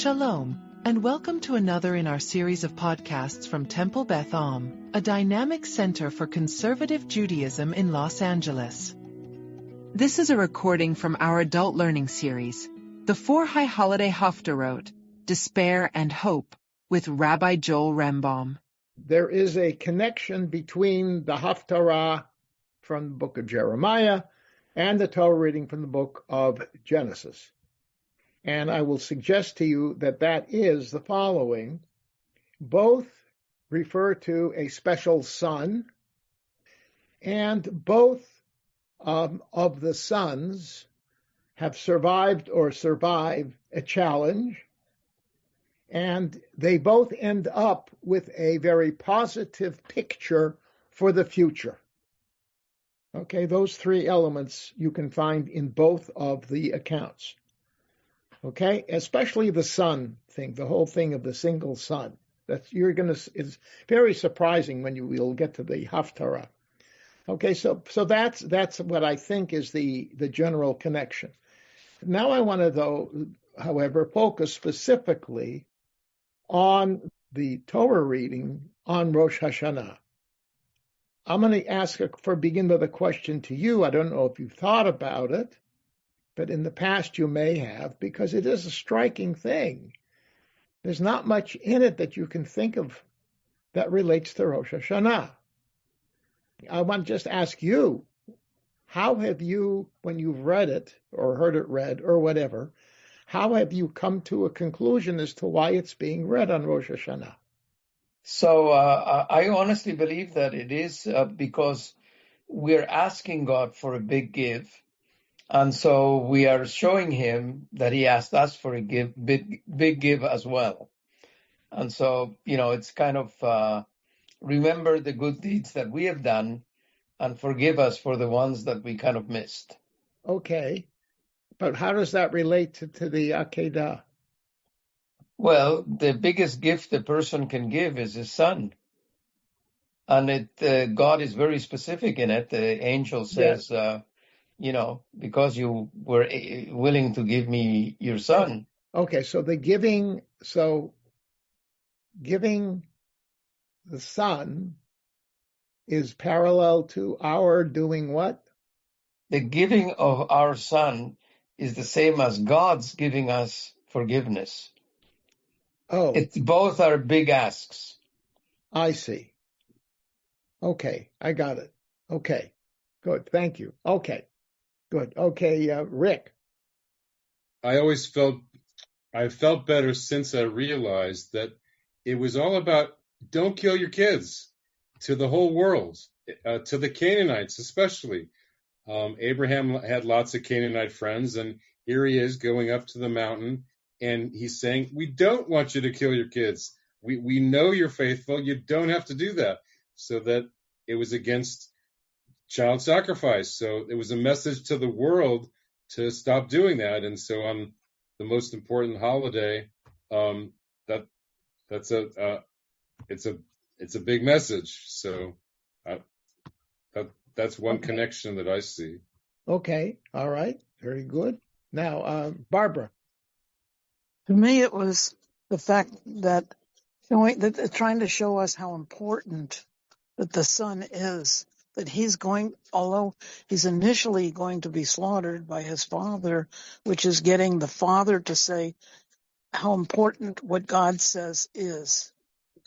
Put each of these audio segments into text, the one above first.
Shalom, and welcome to another in our series of podcasts from Temple Beth Am, a dynamic center for conservative Judaism in Los Angeles. This is a recording from our adult learning series, The 4 High Holiday Haftarot, Despair and Hope, with Rabbi Joel Rembaum. There is a connection between the Haftarah from the book of Jeremiah and the Torah reading from the book of Genesis. And I will suggest to you that that is the following. Both refer to a special son, and both of the sons have survived or survive a challenge, and they both end up with a very positive picture for the future. Okay, those three elements you can find in both of the accounts. Okay, especially the son thing, the whole thing of the single son. It's very surprising when you'll get to the Haftarah. Okay, so that's what I think is the general connection. Now I want to, though, however, focus specifically on the Torah reading on Rosh Hashanah. I'm going to begin with a question to you. I don't know if you've thought about it, but in the past you may have, because it is a striking thing. There's not much in it that you can think of that relates to Rosh Hashanah. I want to just ask you, how have you, when you've read it or heard it read or whatever, how have you come to a conclusion as to why it's being read on Rosh Hashanah? So I honestly believe that it is because we're asking God for a big give. And so we are showing him that he asked us for a big give as well. And so, it's kind of remember the good deeds that we have done and forgive us for the ones that we kind of missed. Okay. But how does that relate to the Akeda? Well, the biggest gift a person can give is his son. And God is very specific in it. The angel says, yes. Because you were willing to give me your son. Okay, so giving the son is parallel to our doing what? The giving of our son is the same as God's giving us forgiveness. Oh. Both are big asks. I see. Okay, I got it. Okay, good, thank you. Okay. Good. Okay, Rick. I felt better since I realized that it was all about don't kill your kids to the whole world, to the Canaanites especially. Abraham had lots of Canaanite friends, and here he is going up to the mountain, and he's saying, we don't want you to kill your kids. We know you're faithful. You don't have to do that. So that it was against child sacrifice. So it was a message to the world to stop doing that. And so on the most important holiday, it's a big message. So that's one connection that I see. Okay. All right. Very good. Now, Barbara. To me, it was the fact that trying to show us how important that the son is. That although he's initially going to be slaughtered by his father, which is getting the father to say how important what God says is.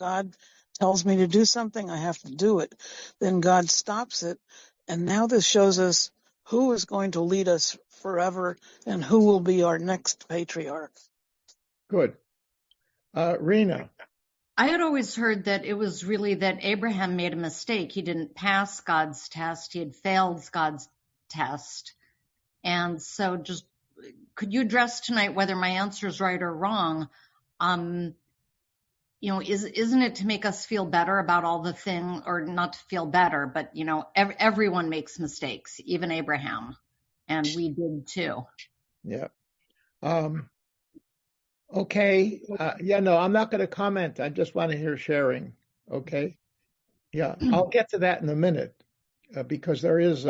God tells me to do something, I have to do it. Then God stops it. And now this shows us who is going to lead us forever and who will be our next patriarch. Good. Rena. I had always heard that it was really that Abraham made a mistake. He didn't pass God's test. He had failed God's test. And so just, could you address tonight whether my answer is right or wrong? Isn't it to make us feel better about all the things, or not to feel better, but, everyone makes mistakes, even Abraham. And we did too. Yeah. Okay. I'm not going to comment. I just want to hear sharing. Okay. Yeah, I'll get to that in a minute because there is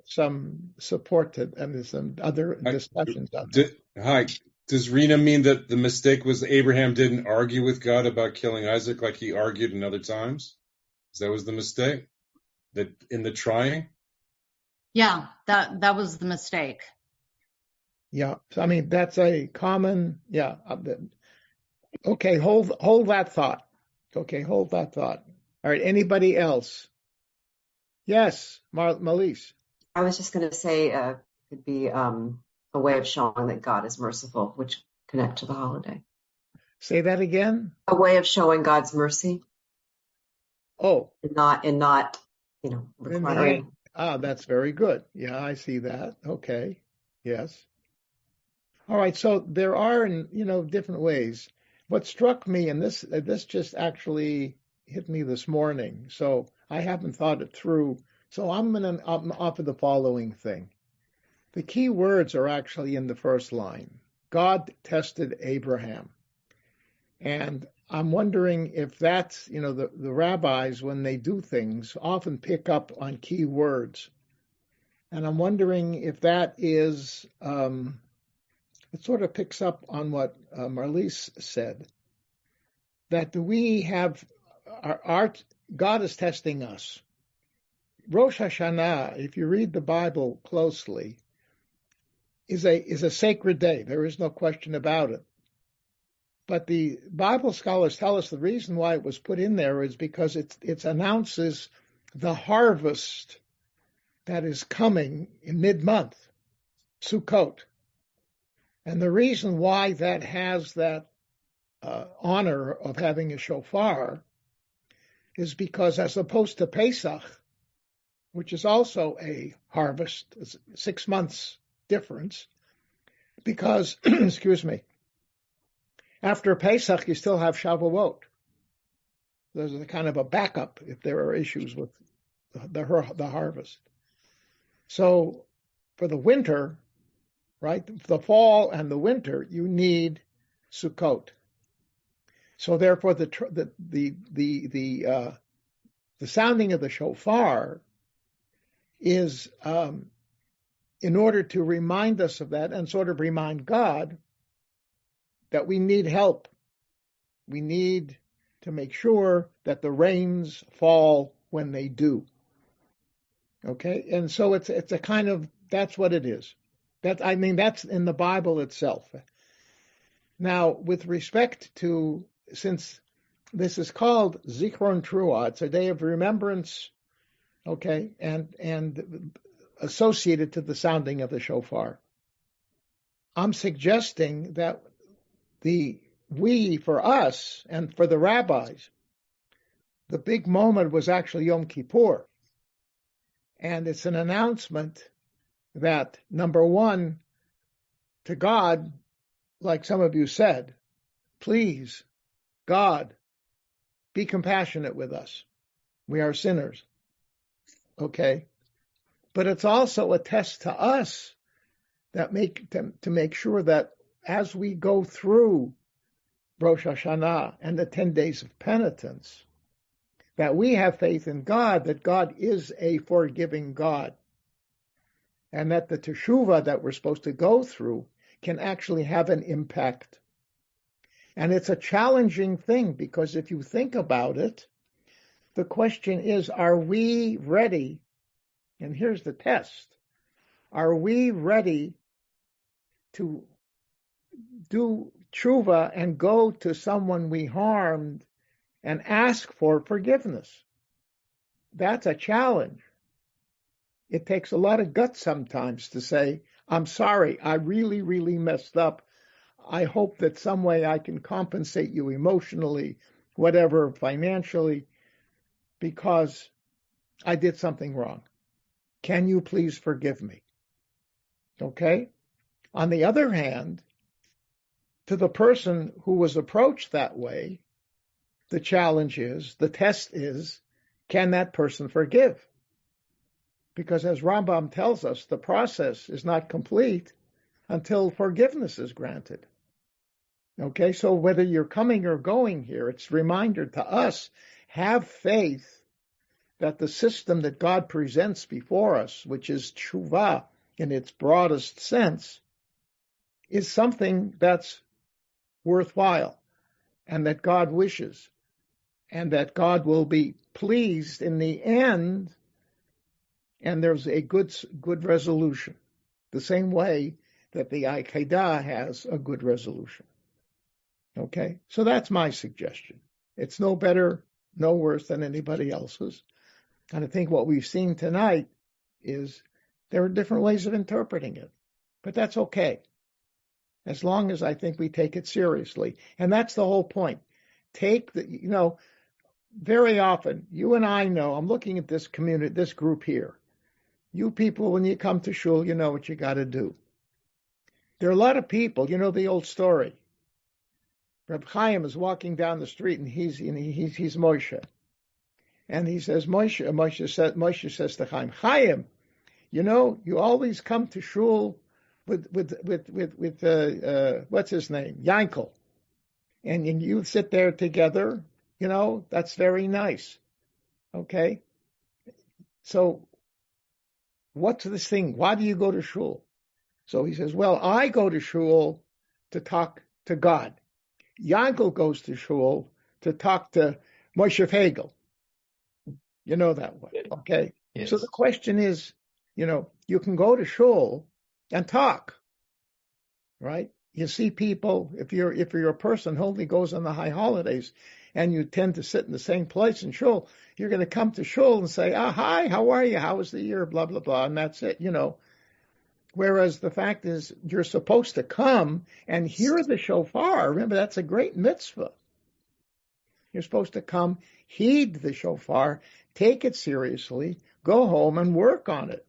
some support to, and there's some other discussions on that. Hi. Does Rena mean that the mistake was Abraham didn't argue with God about killing Isaac like he argued in other times? That was the mistake? That in the trying? Yeah, that was the mistake. Yeah, so, I mean, that's a common, yeah. Okay, hold that thought. Okay, hold that thought. All right, anybody else? Yes, Malise. I was just going to say it could be a way of showing that God is merciful, which connect to the holiday. Say that again. A way of showing God's mercy. Oh, and not requiring. That's very good. Yeah, I see that. Okay, yes. All right, so there are, different ways. What struck me, and this just actually hit me this morning, so I haven't thought it through. So I'm going to offer the following thing. The key words are actually in the first line. God tested Abraham. And I'm wondering if that's, the rabbis, when they do things, often pick up on key words. And I'm wondering if that is, it sort of picks up on what Marlise said, that we have, God is testing us. Rosh Hashanah, if you read the Bible closely, is a sacred day. There is no question about it. But the Bible scholars tell us the reason why it was put in there is because it announces the harvest that is coming in mid-month, Sukkot. And the reason why that has that honor of having a shofar is because, as opposed to Pesach, which is also a harvest, 6 months difference, because, excuse me, after Pesach, you still have Shavuot. There's a kind of a backup if there are issues with the harvest. So for the winter, right, the fall and the winter, you need Sukkot. So therefore, the sounding of the shofar is in order to remind us of that and sort of remind God that we need help. We need to make sure that the rains fall when they do. Okay, and so it's a kind of, that's what it is. That's in the Bible itself. Now, with respect to, since this is called Zichron Teruah, it's a day of remembrance, okay, and associated to the sounding of the shofar. I'm suggesting that for us and for the rabbis, the big moment was actually Yom Kippur. And it's an announcement that, number one, to God, like some of you said, please, God, be compassionate with us. We are sinners. Okay? But it's also a test to us that to make sure that as we go through Rosh Hashanah and the 10 days of penitence, that we have faith in God, that God is a forgiving God, and that the teshuvah that we're supposed to go through can actually have an impact. And it's a challenging thing, because if you think about it, the question is, are we ready? And here's the test. Are we ready to do tshuva and go to someone we harmed and ask for forgiveness? That's a challenge. It takes a lot of guts sometimes to say, I'm sorry, I really, really messed up. I hope that some way I can compensate you emotionally, whatever, financially, because I did something wrong. Can you please forgive me? Okay? On the other hand, to the person who was approached that way, the challenge is, the test is, can that person forgive? Because as Rambam tells us, the process is not complete until forgiveness is granted. Okay, so whether you're coming or going here, it's a reminder to us, have faith that the system that God presents before us, which is tshuva in its broadest sense, is something that's worthwhile and that God wishes and that God will be pleased in the end, and there's a good resolution, the same way that the Akeda has a good resolution. Okay, so that's my suggestion. It's no better, no worse than anybody else's. And I think what we've seen tonight is there are different ways of interpreting it, but that's okay, as long as I think we take it seriously. And that's the whole point. Very often, you and I know, I'm looking at this community, this group here. You people, when you come to shul, you know what you got to do. There are a lot of people, you know the old story. Reb Chaim is walking down the street, and he's Moshe, and he says, Moshe says to Chaim, Chaim, you always come to shul with what's his name, Yankel, and you sit there together. That's very nice. Okay, so what's this thing? Why do you go to shul? So he says, well, I go to shul to talk to God. Yankel goes to shul to talk to Moshe Fagel. You know that one, okay? Yes. So the question is, you can go to shul and talk, right? You see people, if you're a person who only goes on the high holidays and you tend to sit in the same place in shul, you're going to come to shul and say, hi, how are you? How was the year? Blah, blah, blah. And that's it, Whereas the fact is, you're supposed to come and hear the shofar. Remember, that's a great mitzvah. You're supposed to come, heed the shofar, take it seriously, go home and work on it.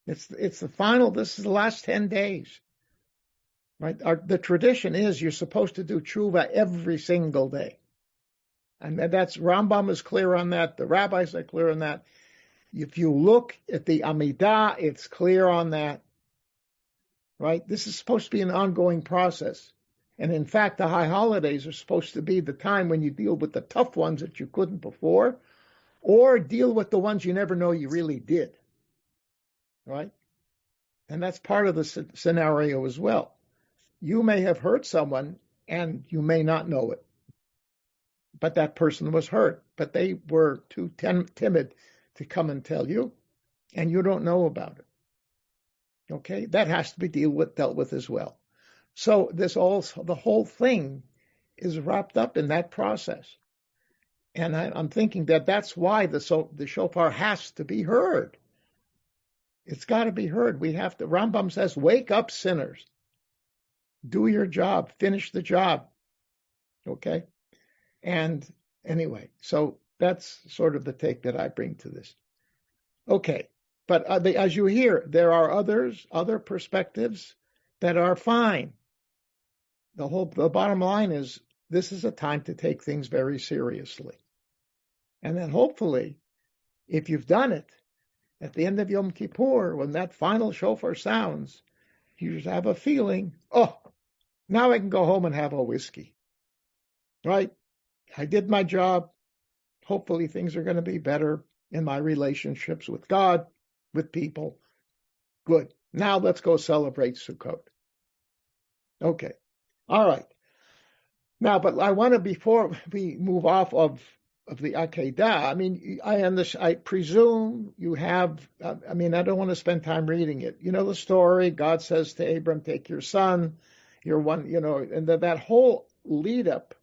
It's the final, this is the last 10 days. Right? The tradition is you're supposed to do tshuva every single day. And that's, Rambam is clear on that. The rabbis are clear on that. If you look at the Amidah, it's clear on that, right? This is supposed to be an ongoing process. And in fact, the high holidays are supposed to be the time when you deal with the tough ones that you couldn't before, or deal with the ones you never know you really did, right? And that's part of the scenario as well. You may have hurt someone and you may not know it, but that person was hurt, but they were too timid to come and tell you, and you don't know about it. Okay, that has to be dealt with as well. So the whole thing is wrapped up in that process, and I'm thinking that's why the shofar has to be heard. It's got to be heard. We have to. Rambam says, "Wake up, sinners! Do your job. Finish the job." Okay, and anyway, so that's sort of the take that I bring to this. Okay, but as you hear, there are other perspectives that are fine. The bottom line is this is a time to take things very seriously. And then hopefully, if you've done it, at the end of Yom Kippur, when that final shofar sounds, you just have a feeling, now I can go home and have a whiskey. Right? I did my job. Hopefully things are going to be better in my relationships with God, with people. Good. Now let's go celebrate Sukkot. Okay. All right. Now, but I want to, before we move off of the Akeda, I presume you have, I don't want to spend time reading it. You know the story. God says to Abram, take your son, your one, and that whole lead up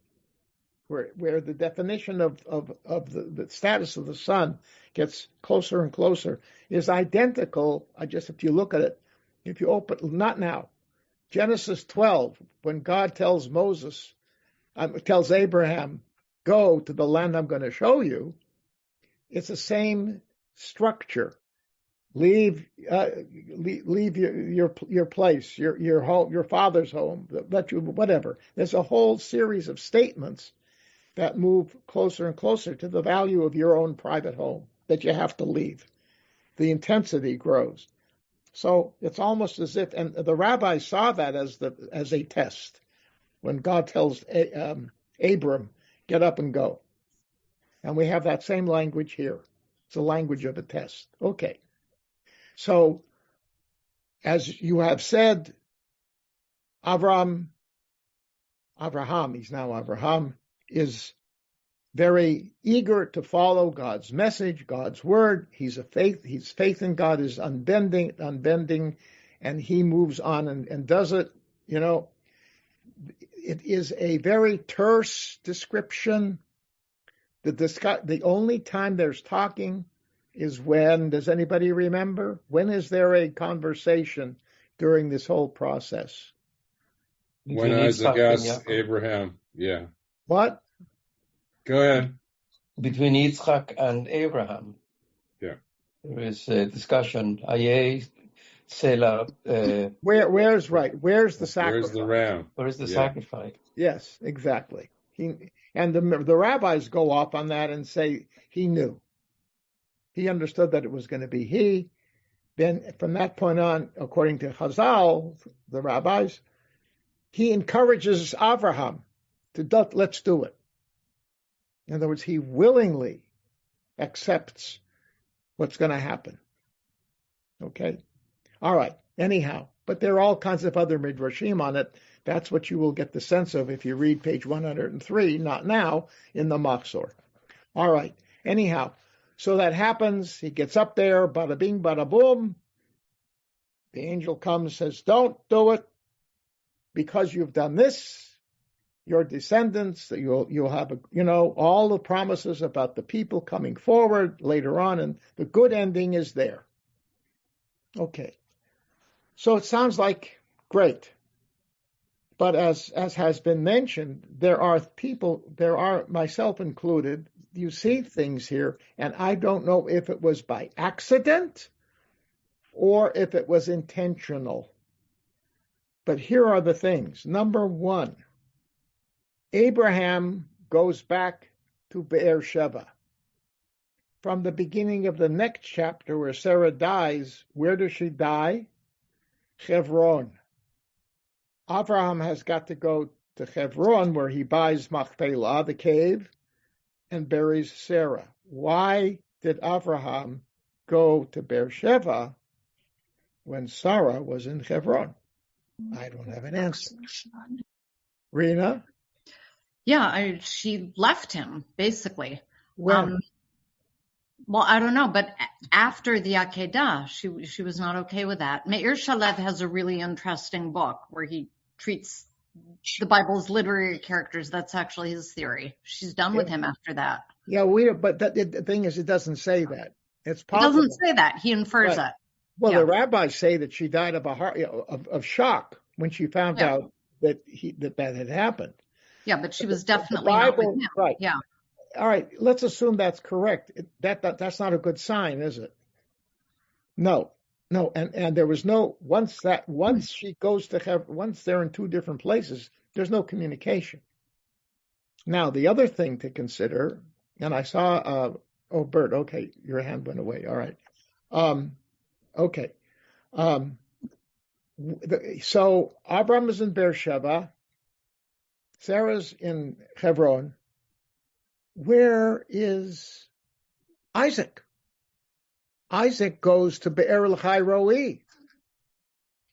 where the definition of the status of the son gets closer and closer is identical. If you look at it, if you open, not now, Genesis 12, when God tells tells Abraham, go to the land I'm going to show you, it's the same structure. Leave your place, your home, your father's home, whatever. There's a whole series of statements that move closer and closer to the value of your own private home that you have to leave. The intensity grows. So it's almost as if, and the rabbis saw that as a test. When God tells Abram, get up and go. And we have that same language here. It's a language of a test. Okay. So, as you have said, Avraham, is very eager to follow God's message, God's word. His faith in God is unbending, and he moves on and does it. It is a very terse description. The only time there's talking is when, does anybody remember? When is there a conversation during this whole process? When Isaac asked Abraham, yeah. What? Go ahead. Between Yitzchak and Abraham. Yeah. There is a discussion. Where's the sacrifice? Where's the ram? Where's the sacrifice? Yes, exactly. The rabbis go off on that and say he knew. He understood that it was going to be he. Then from that point on, according to Chazal, the rabbis, he encourages Avraham to let's do it. In other words, he willingly accepts what's going to happen. Okay? All right. Anyhow, but there are all kinds of other midrashim on it. That's what you will get the sense of if you read page 103, not now, in the Machzor. All right. Anyhow, so that happens. He gets up there, bada bing, bada boom. The angel comes, says, don't do it. Because you've done this, your descendants, you'll have all the promises about the people coming forward later on, and the good ending is there. Okay. So it sounds like great. But as has been mentioned, there are myself included, you see things here, and I don't know if it was by accident or if it was intentional. But here are the things. Number one, Abraham goes back to Beersheba. From the beginning of the next chapter where Sarah dies, where does she die? Hebron. Abraham has got to go to Hebron where he buys Machpelah, the cave, and buries Sarah. Why did Abraham go to Beersheba when Sarah was in Hebron? I don't have an answer. Rena? Yeah, she left him, basically. When? Well, I don't know, but after the Akeda, she was not okay with that. Meir Shalev has a really interesting book where he treats the Bible's literary characters. That's actually his theory. She's done with him after that. Yeah, but the thing is, it doesn't say that. It's possible. It doesn't say that. He infers it. Well, the rabbis say that she died of a heart of shock when she found out that that had happened. Yeah, but she was definitely not with him. Right. Yeah. All right. Let's assume that's correct. That's not a good sign, is it? No. And there was no once she goes to once they're in two different places, there's no communication. Now the other thing to consider, and I saw Bert. Okay, your hand went away. All right. Okay. So Abram is in Beersheba. Sarah's in Hebron. Where is Isaac? Isaac goes to Be'er L'Chai Roi,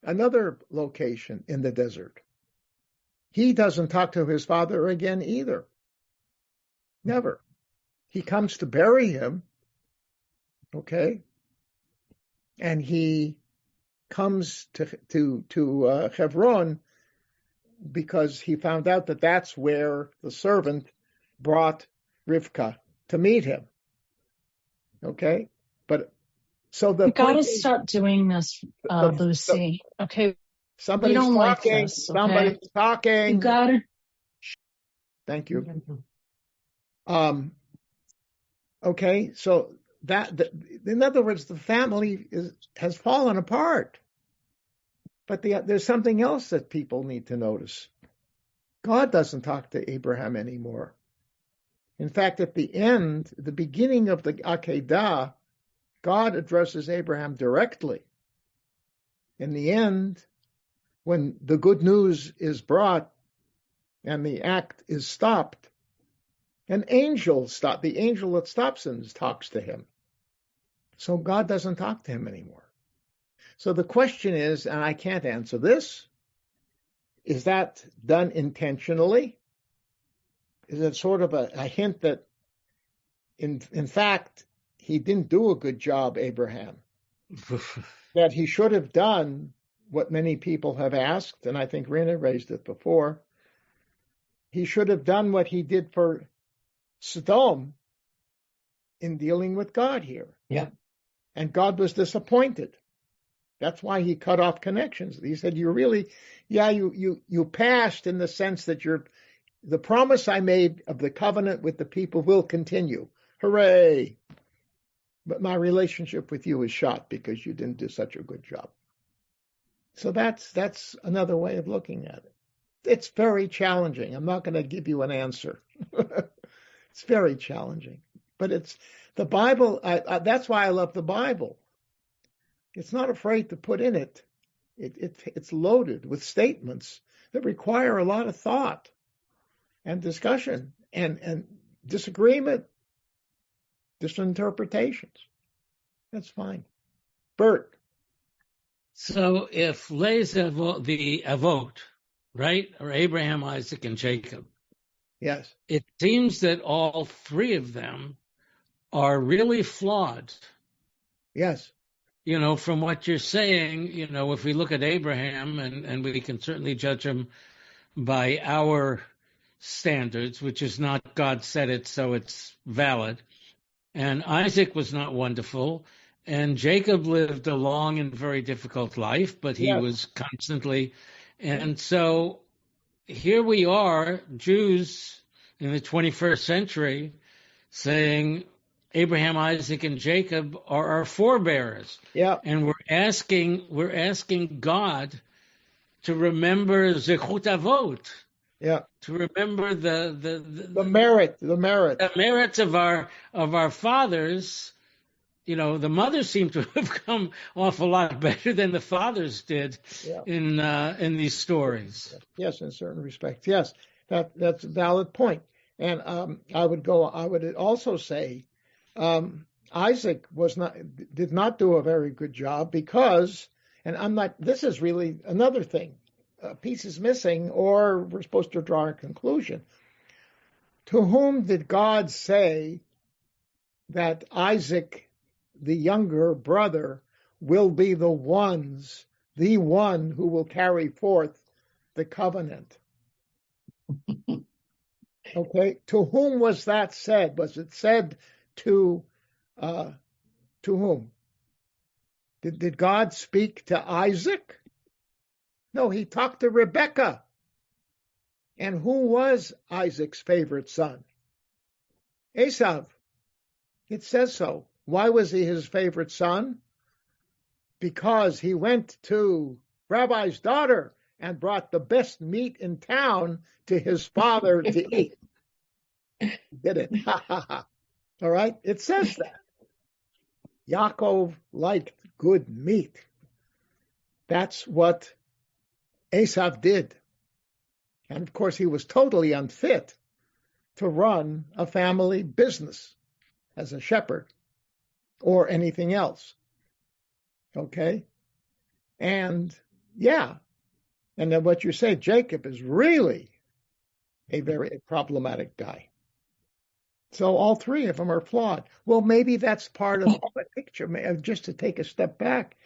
another location in the desert. He doesn't talk to his father again either. Never. He comes to bury him. Okay. And he comes to Hebron because he found out that that's where the servant brought Rivka to meet him. Okay, but so you got to stop doing this, Lucy. Okay, somebody's talking. Like this, okay? Somebody's talking. You got to. Thank you. Okay, so that in other words, the family has fallen apart. But there's something else that people need to notice. God doesn't talk to Abraham anymore. In fact, at the beginning of the Akeda, God addresses Abraham directly. In the end, when the good news is brought and the act is stopped, the angel that stops him talks to him. So God doesn't talk to him anymore. So the question is, and I can't answer this, is that done intentionally? Is it sort of a hint that, in fact, he didn't do a good job, Abraham? That he should have done what many people have asked, and I think Rena raised it before. He should have done what he did for Sodom in dealing with God here. Yeah. And God was disappointed. That's why he cut off connections. He said, you passed in the sense that the promise I made of the covenant with the people will continue. Hooray! But my relationship with you is shot because you didn't do such a good job. So that's another way of looking at it. It's very challenging. I'm not going to give you an answer. It's very challenging. But it's the Bible. That's why I love the Bible. It's not afraid to put in it. It's loaded with statements that require a lot of thought and discussion and disagreement, different interpretations. That's fine. Bert. So if Les the Avot, right, or Abraham, Isaac, and Jacob, Yes, it seems that all three of them are really flawed. yes, From what you're saying, if we look at Abraham, and we can certainly judge him by our standards, which is not God said it, so it's valid. And Isaac was not wonderful. And Jacob lived a long and very difficult life, but he was constantly. And so here we are, Jews in the 21st century, saying Abraham, Isaac, and Jacob are our forebears. Yeah. And we're asking God to remember Zechut Avot. Yeah. To remember the merits of our fathers. The mothers seem to have come off a lot better than the fathers did in these stories. Yes, in certain respects. Yes, that's a valid point. And I would also say Isaac did not do a very good job because, and this is really another thing. A piece is missing, or we're supposed to draw a conclusion. To whom did God say that Isaac, the younger brother, will be the one who will carry forth the covenant? Okay, to whom was that said? Was it said to whom? Did God speak to Isaac? No, he talked to Rebekah. And who was Isaac's favorite son? Esav. It says so. Why was he his favorite son? Because he went to Rabbi's daughter and brought the best meat in town to his father to eat. Did it? All right? It says that. Yaakov liked good meat. That's what Esav did. And of course, he was totally unfit to run a family business as a shepherd or anything else. Okay? And and then what you say, Jacob is really a very problematic guy. So all three of them are flawed. Well, maybe that's part of the picture. Just to take a step back,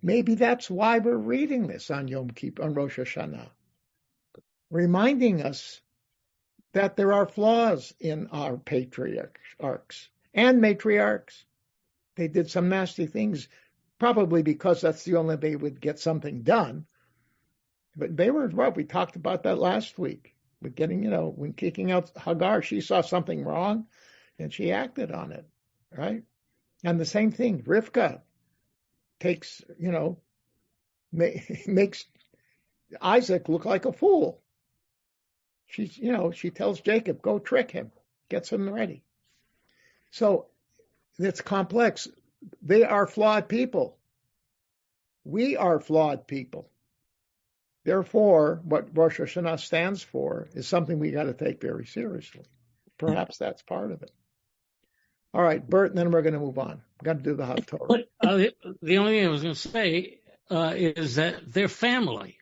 maybe that's why we're reading this on Yom Kippur, on Rosh Hashanah, reminding us that there are flaws in our patriarchs and matriarchs. They did some nasty things, probably because that's the only way they would get something done. But they were, we talked about that last week. With getting, when kicking out Hagar, she saw something wrong and she acted on it, right? And the same thing, Rivka takes, makes Isaac look like a fool. She tells Jacob, go trick him, gets him ready. So it's complex. They are flawed people. We are flawed people. Therefore, what Rosh Hashanah stands for is something we got to take very seriously. Perhaps that's part of it. All right, Bert, and then we're going to move on. We've got to do the Haftarot. The only thing I was going to say is that they're family.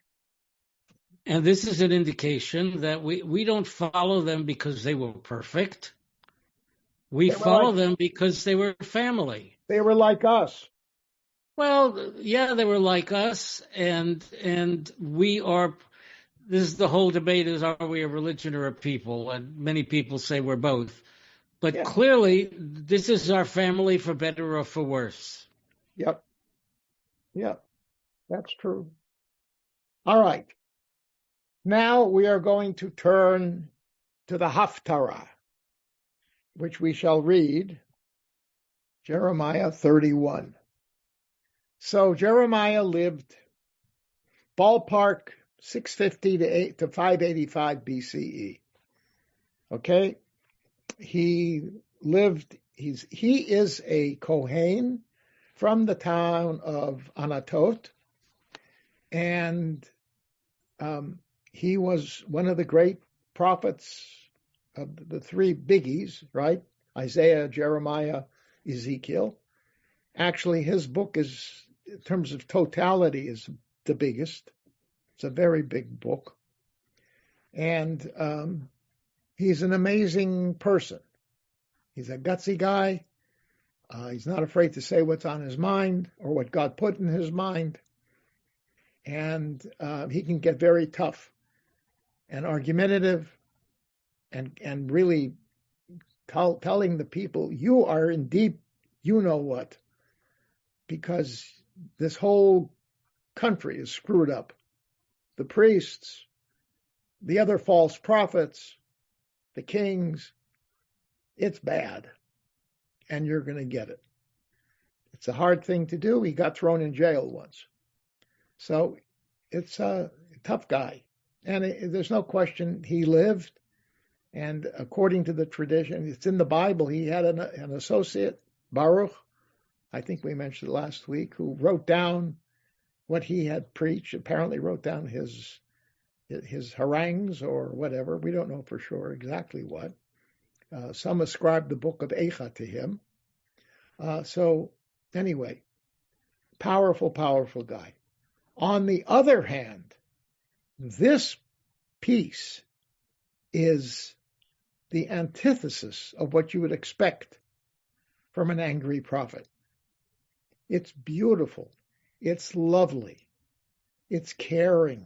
And this is an indication that we don't follow them because they were perfect. We follow them because they were family. They were like us. Well, yeah, they were like us, and we are. This is the whole debate: is are we a religion or a people? And many people say we're both. But clearly, this is our family, for better or for worse. Yep, that's true. All right. Now we are going to turn to the Haftarah, which we shall read, Jeremiah 31. So Jeremiah lived ballpark 650 to 585 BCE. Okay? He is a Kohen from the town of Anatot, and he was one of the great prophets of the three biggies, right? Isaiah, Jeremiah, Ezekiel. Actually, his book is, in terms of totality, is the biggest. It's a very big book. And he's an amazing person. He's a gutsy guy. He's not afraid to say what's on his mind or what God put in his mind. And he can get very tough and argumentative and really telling the people, you are in deep, you know what, because this whole country is screwed up. The priests, the other false prophets, the kings, it's bad, and you're going to get it. It's a hard thing to do. He got thrown in jail once. So it's a tough guy. And there's no question he lived. And according to the tradition, it's in the Bible, he had an associate, Baruch, I think we mentioned it last week, who wrote down what he had preached, apparently wrote down his harangues or whatever. We don't know for sure exactly what. Some ascribe the book of Echa to him. So anyway, powerful, powerful guy. On the other hand, this piece is the antithesis of what you would expect from an angry prophet. It's beautiful. It's lovely. It's caring.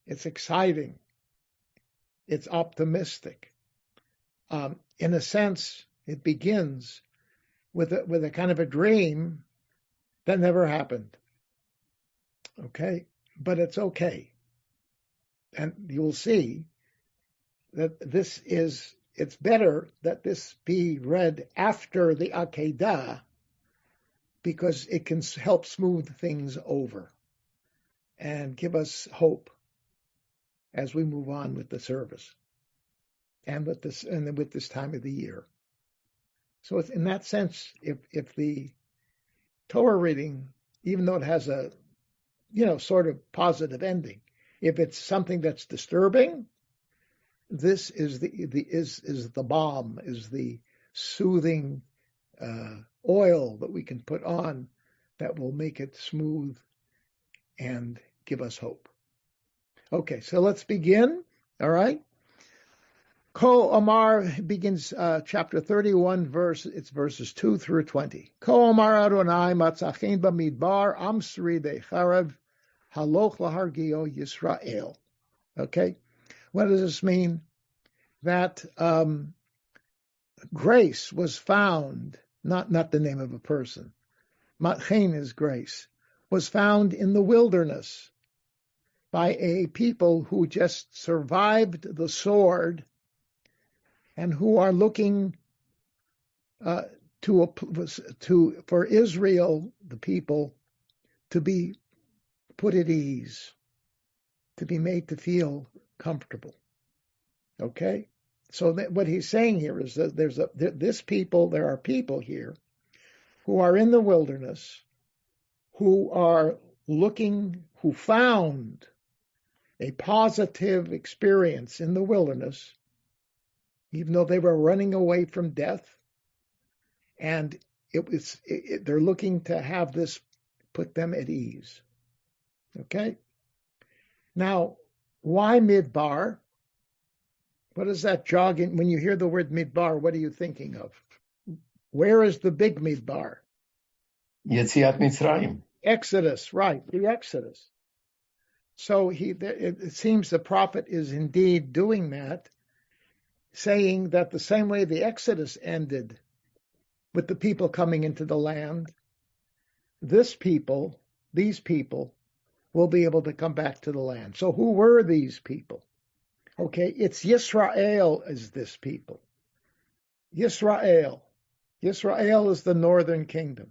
It's exciting. It's optimistic. In a sense, it begins with a kind of a dream that never happened. Okay? But it's okay. And you'll see that it's better that this be read after the Akeda, because it can help smooth things over and give us hope as we move on with the service and with this time of the year. So it's, in that sense, if the Torah reading, even though it has a sort of positive ending, if it's something that's disturbing, this is the balm, is the soothing oil that we can put on that will make it smooth and give us hope. Okay, so let's begin. All right. Ko Omar begins chapter 31, verses 2 through 20. Ko Omar Adonai matzachin b'midbar amsri decharev haloch lahargio Yisrael. Okay, what does this mean? That grace was found, not the name of a person. Matchain is grace, was found in the wilderness by a people who just survived the sword and who are looking for Israel, the people, to be put at ease, to be made to feel comfortable. Okay, so what he's saying here is that there are people here who are in the wilderness, who are who found a positive experience in the wilderness, even though they were running away from death, and they're looking to have this put them at ease. Okay? Now, Why Midbar? What is that jogging? When you hear the word Midbar, what are you thinking of? Where is the big Midbar? Yetziat Mitzrayim. Exodus, right, the Exodus. So it seems the prophet is indeed doing that, saying that the same way the Exodus ended with the people coming into the land, these people will be able to come back to the land. So who were these people? Okay, it's Yisrael is this people. Yisrael. Yisrael is the northern kingdom.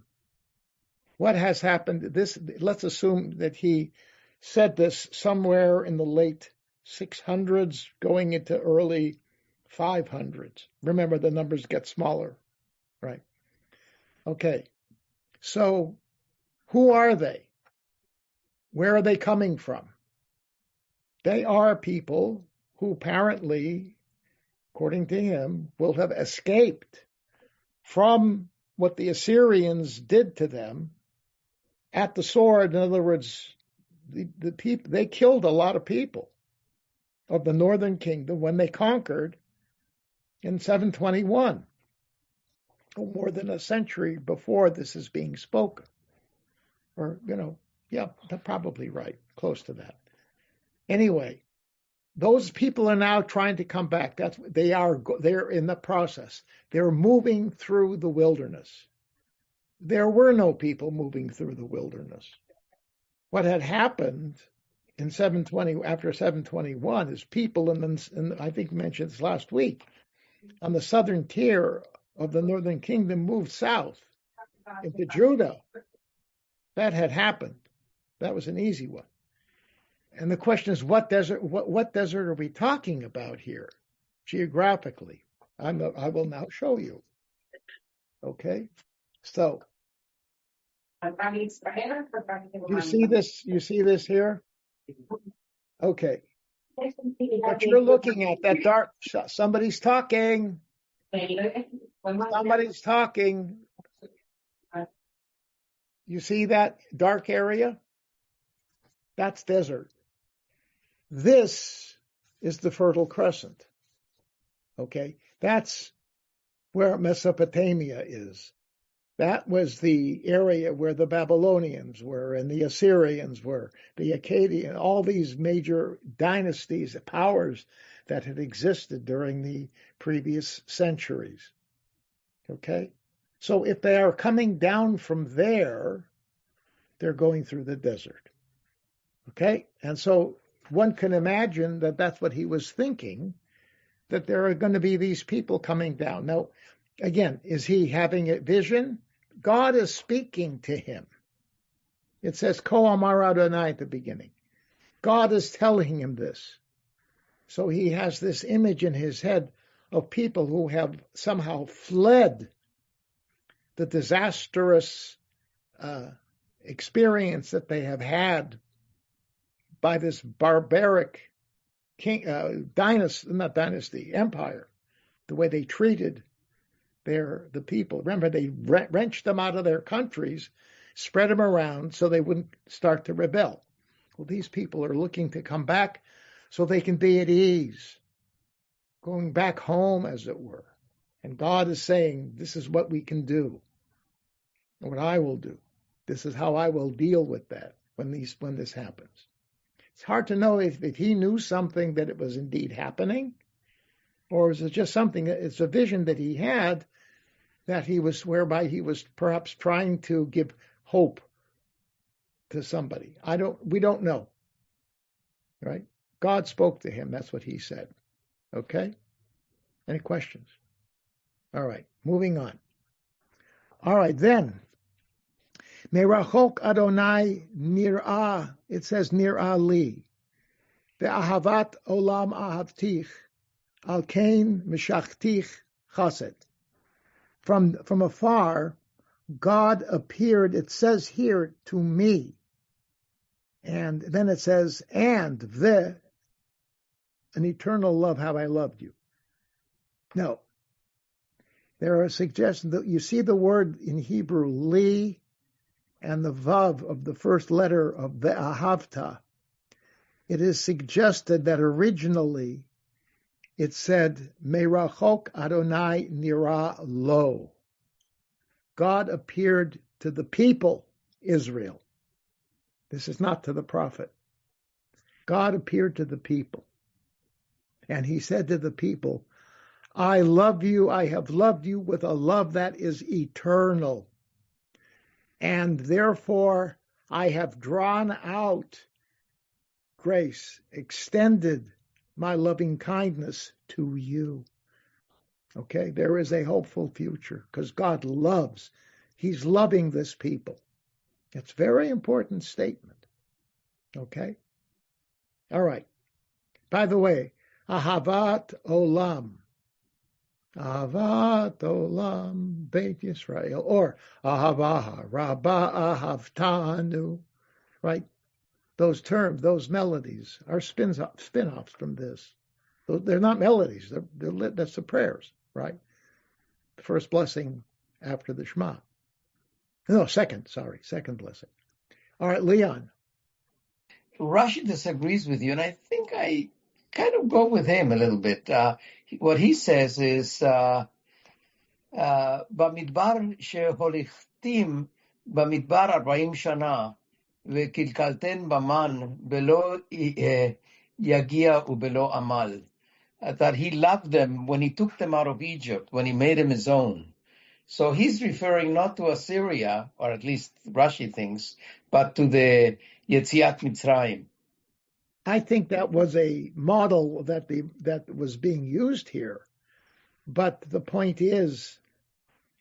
What has happened? Let's assume that he said this somewhere in the late 600s, going into early 500s. Remember, the numbers get smaller, right? Okay, so who are they? Where are they coming from? They are people who apparently, according to him, will have escaped from what the Assyrians did to them at the sword. In other words, the people, they killed a lot of people of the northern kingdom when they conquered in 721, more than a century before this is being spoken. Or, yeah, they're probably right, close to that. Anyway, those people are now trying to come back. They're in the process. They're moving through the wilderness. There were no people moving through the wilderness. What had happened in after 721 is people, and I think we mentioned this last week, on the southern tier of the northern kingdom moved south into Judah. That had happened. That was an easy one. And the question is, what desert are we talking about here, geographically? I will now show you. Okay, so you see this? You see this here? Okay. What you're looking at, that dark. Somebody's talking. Somebody's talking. You see that dark area? That's desert. This is the Fertile Crescent. Okay, that's where Mesopotamia is. That was the area where the Babylonians were and the Assyrians were, the Akeda, all these major dynasties, powers that had existed during the previous centuries. Okay, so if they are coming down from there, they're going through the desert. Okay, and so one can imagine that that's what he was thinking, that there are going to be these people coming down. Now, again, is he having a vision? God is speaking to him. It says, Ko Amar Adonai at the beginning. God is telling him this. So he has this image in his head of people who have somehow fled the disastrous experience that they have had by this barbaric empire, the way they treated the people. Remember, they wrenched them out of their countries, spread them around so they wouldn't start to rebel. Well, these people are looking to come back so they can be at ease, going back home, as it were. And God is saying, this is what we can do, and what I will do. This is how I will deal with that when this happens. It's hard to know if he knew something that it was indeed happening, or is it just something, it's a vision that he had whereby he was perhaps trying to give hope to somebody. We don't know, right? God spoke to him. That's what he said. Okay? Any questions? All right, moving on. All right, then. Merachok Adonai nir'ah, it says nir'ah li. Ve'ahavat olam ahavtich, al kain mishachtich chased. From afar, God appeared, it says here, to me. And then it says, an eternal love have I loved you. No. There are suggestions that you see the word in Hebrew, li, and the vav of the first letter of ve'ahavta. it is suggested that originally it said, Merachok Adonai nira lo. God appeared to the people, Israel. This is not to the prophet. God appeared to the people. And he said to the people, I love you, I have loved you with a love that is eternal. And therefore I have drawn out grace, extended my loving kindness to you. Okay, there is a hopeful future because God loves. He's loving this people. It's a very important statement. Okay? All right. By the way, Ahavat Olam. Ahavat Olam Beit Yisrael. Or Ahavaha, Rabba Ahavtanu. Right? Those terms, those melodies are spin-offs from this. They're not melodies. That's the prayers, right? The first blessing after the Shema. No, second blessing. All right, Leon. Rashi disagrees with you, and I think I kind of go with him a little bit. What he says is, במדבר שהוליכתים במדבר 40 שנה, וקלקלתן במן בלא יגיע ובלא עמל. That he loved them when he took them out of Egypt, when he made them his own. So he's referring not to Assyria, or at least Rashi thinks, but to the Yetziat Mitzrayim. I think that was a model that was being used here. But the point is,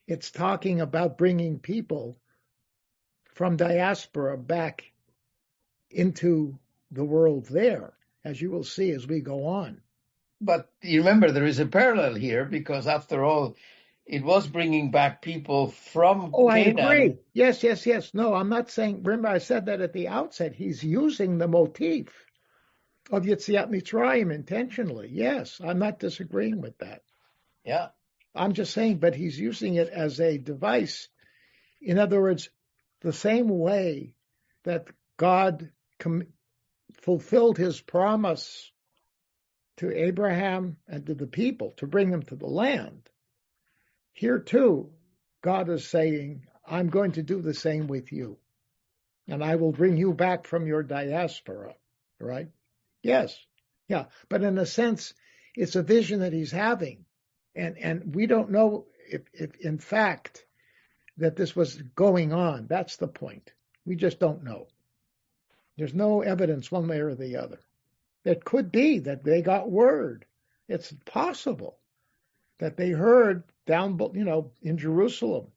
it's talking about bringing people from diaspora back into the world there, as you will see as we go on. But you remember, there is a parallel here, because after all, it was bringing back people from Canaan. I agree. Yes. No, I'm not saying, remember I said that at the outset, he's using the motif of Yetziat Mitzrayim intentionally. Yes, I'm not disagreeing with that. Yeah. I'm just saying, but he's using it as a device. In other words, the same way that God fulfilled his promise to Abraham and to the people to bring them to the land. Here too, God is saying, I'm going to do the same with you. And I will bring you back from your diaspora, right? Yes. Yeah. But in a sense, it's a vision that he's having. And we don't know if in fact that this was going on. That's the point. We just don't know. There's no evidence one way or the other. It could be that they got word. It's possible that they heard down, in Jerusalem,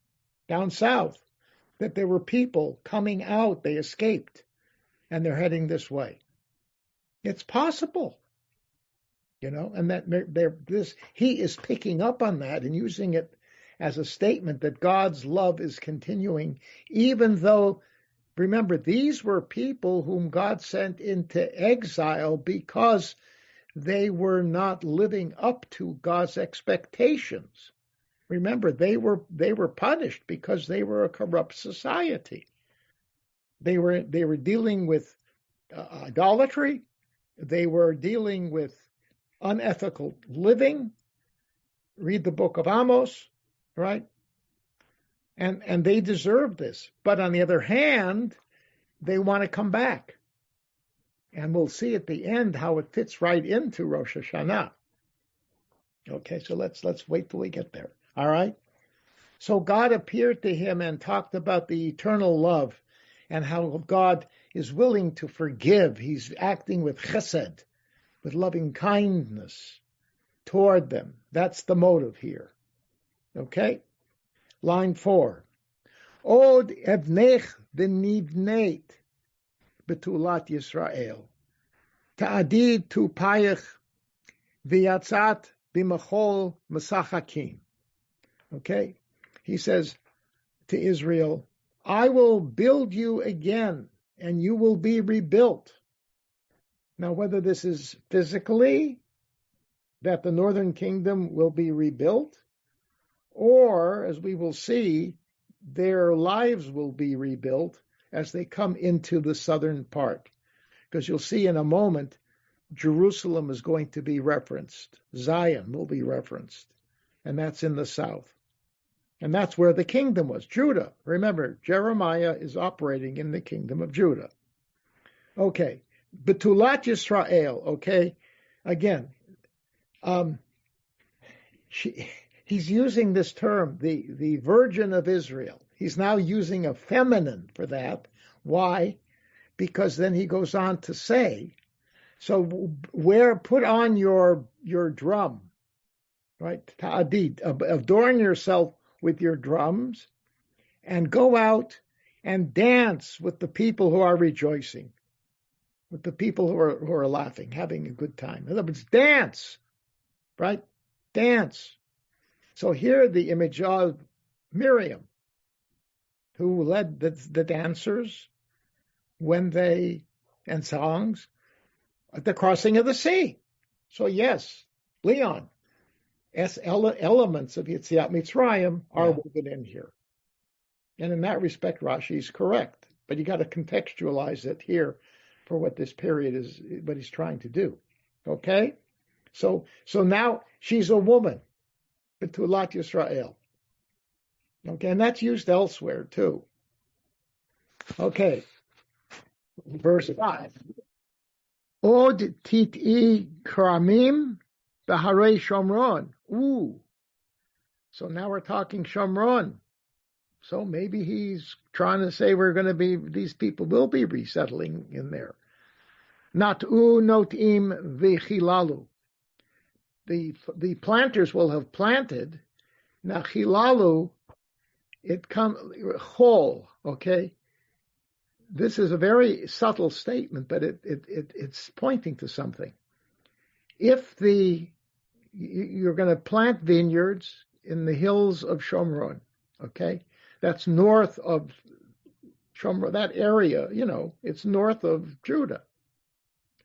down south, that there were people coming out. They escaped, and they're heading this way. It's possible, and that he is picking up on that and using it as a statement that God's love is continuing, even though. Remember, these were people whom God sent into exile because they were not living up to God's expectations. Remember, they were punished because they were a corrupt society. They were dealing with idolatry. They were dealing with unethical living. Read the book of Amos, right? And they deserve this. But on the other hand, they want to come back. And we'll see at the end how it fits right into Rosh Hashanah. Okay, so let's wait till we get there. All right? So God appeared to him and talked about the eternal love and how God is willing to forgive. He's acting with chesed, with loving kindness toward them. That's the motive here. Okay? Line 4. Od evnech v'nivneit betulat Yisrael. Ta'adid tu payich v'yatzat b'machol masachakim. Okay? He says to Israel, I will build you again, and you will be rebuilt. Now, whether this is physically, that the northern kingdom will be rebuilt, or, as we will see, their lives will be rebuilt as they come into the southern part. because you'll see in a moment, Jerusalem is going to be referenced. Zion will be referenced. And that's in the south. And that's where the kingdom was, Judah. Remember, Jeremiah is operating in the kingdom of Judah. Okay, Betulat Yisrael, okay? Again, he's using this term, the Virgin of Israel. He's now using a feminine for that. Why? Because then he goes on to say, so put on your drum, right? Ta'adid, adorn yourself with your drums, and go out and dance with the people who are rejoicing, with the people who are laughing, having a good time. In other words, dance, right? Dance. So here the image of Miriam, who led the dancers and songs at the crossing of the sea. So yes, Leon, elements of Yetziat Mitzrayim are woven in here. And in that respect, Rashi is correct. But you got to contextualize it here for what this period is, what he's trying to do. Okay? So now she's a woman, Betulat Yisrael. Okay, and that's used elsewhere too. Okay, verse 5. Od tit'i kramim b'harei Shomron. Ooh. So now we're talking Shomron. So maybe he's trying to say these people will be resettling in there. Nat'u notim v'chilalu. The planters will have planted. Now chilalu, it comes whole, okay? This is a very subtle statement, but it's pointing to something. If you're going to plant vineyards in the hills of Shomron, okay? That's north of Shomron, that area, it's north of Judah,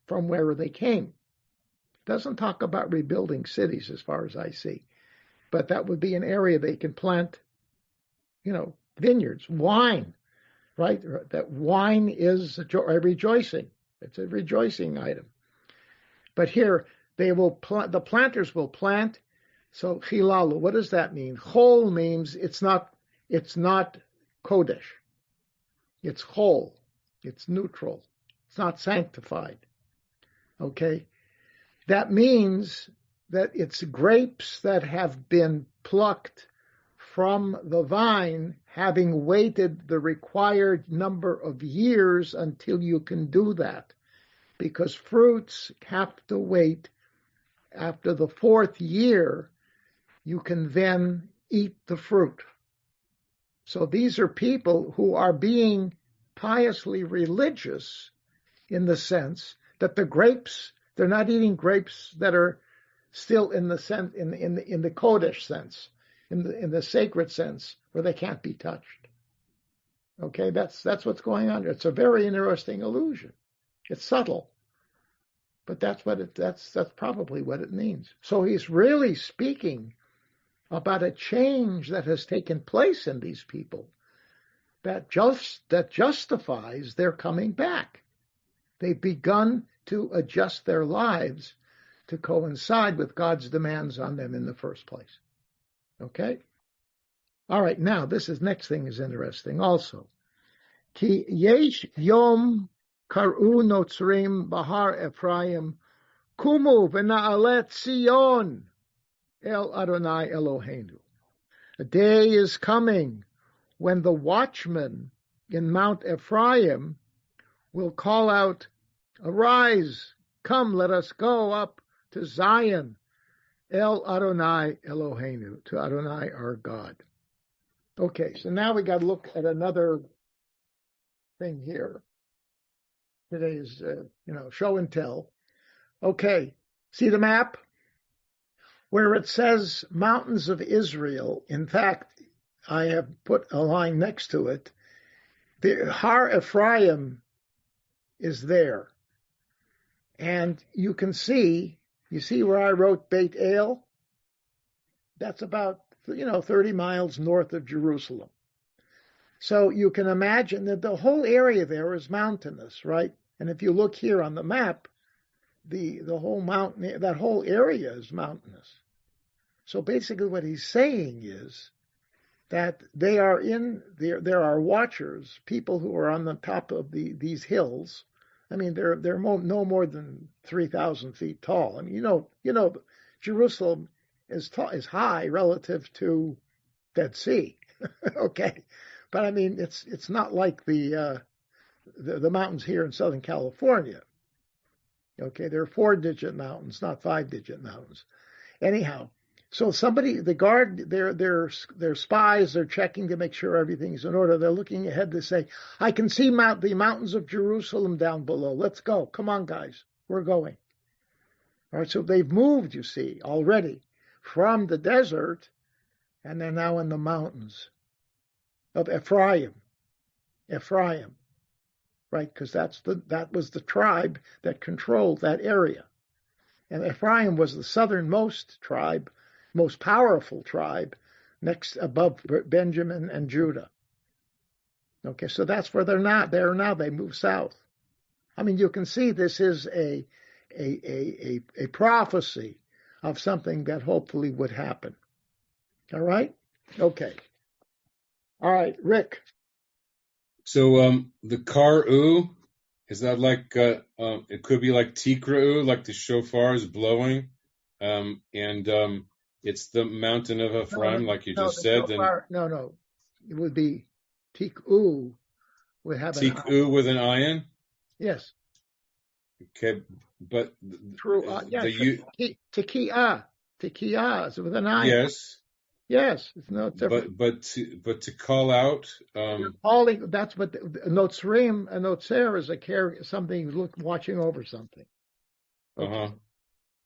from where they came. It doesn't talk about rebuilding cities as far as I see, but that would be an area they can plant, vineyards, wine, right? That wine is a rejoicing. It's a rejoicing item. But here, the planters will plant. So chilalu, what does that mean? Chol means it's not kodesh. It's chol. It's neutral. It's not sanctified. Okay? That means that it's grapes that have been plucked from the vine, having waited the required number of years until you can do that. Because fruits have to wait. After the 4th year, you can then eat the fruit. So these are people who are being piously religious in the sense that the grapes, they're not eating grapes that are still in the sense, in the Kodesh sense, in the sacred sense, where they can't be touched. Okay, that's what's going on. It's a very interesting illusion. It's subtle, but that's probably what it means. So he's really speaking about a change that has taken place in these people that justifies their coming back. They've begun to adjust their lives to coincide with God's demands on them in the first place. Okay? All right, now next thing is interesting also. Ki yesh yom kar'u notzrim bahar Ephraim kumu v'na'alet Sion El Adonai Eloheinu. A day is coming when the watchmen in Mount Ephraim will call out, "Arise, come, let us go up to Zion, El Adonai Eloheinu, to Adonai our God." Okay, so now we got to look at another thing here. Today's, show and tell. Okay, see the map? Where it says mountains of Israel, in fact, I have put a line next to it. The Har Ephraim is there. And you see where I wrote Beit El? That's about, 30 miles north of Jerusalem. So you can imagine that the whole area there is mountainous, right? And if you look here on the map, the whole mountain, that whole area is mountainous. So basically what he's saying is that there are watchers, people who are on the top of these hills. I mean, they're no more than 3,000 feet tall. I mean, you know, Jerusalem is high relative to Dead Sea. Okay, but I mean, it's not like the mountains here in Southern California. Okay, they're 4-digit mountains, not 5-digit mountains. Anyhow, so the guard, their spies are checking to make sure everything's in order. They're looking ahead to say, I can see the mountains of Jerusalem down below. Let's go. Come on, guys. We're going. All right, so they've moved, you see, already from the desert, and they're now in the mountains of Ephraim. Ephraim, right? Because that was the tribe that controlled that area. And Ephraim was the southernmost tribe, most powerful tribe, next above Benjamin and Judah. Okay, so that's where they're not. They move south. I mean, you can see this is a prophecy of something that hopefully would happen. All right? Okay. All right, Rick. So the Kar-U, is that like, it could be like Tikra'u, like the shofar is blowing, and it's the mountain of Ephraim, like you just said. Shofar, no. It would be Tik-U. Would have Tik-U with an ayin? Yes. Okay, but True. Tekiah. Tekiah is with an ayin. Yes. Yes, it's no different. But to call out, calling, that's what a notzer is something watching over something. Okay.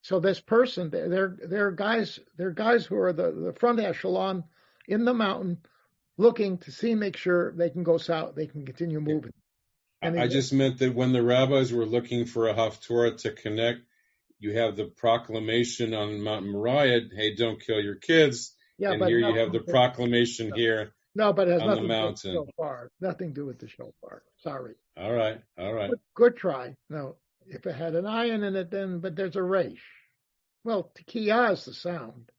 So this person, they're guys who are the front echelon in the mountain, looking to make sure they can go south, they can continue moving. I just meant that when the rabbis were looking for a Haftarah to connect, you have the proclamation on Mount Moriah, hey, don't kill your kids. Yeah, and here you have the proclamation here. No, but it has on nothing the mountain. To do with the shofar. Nothing to do with the shofar. Sorry. All right. Good try. No, if it had an ayin in it, then, but there's a resh. Well, tekiah is the sound.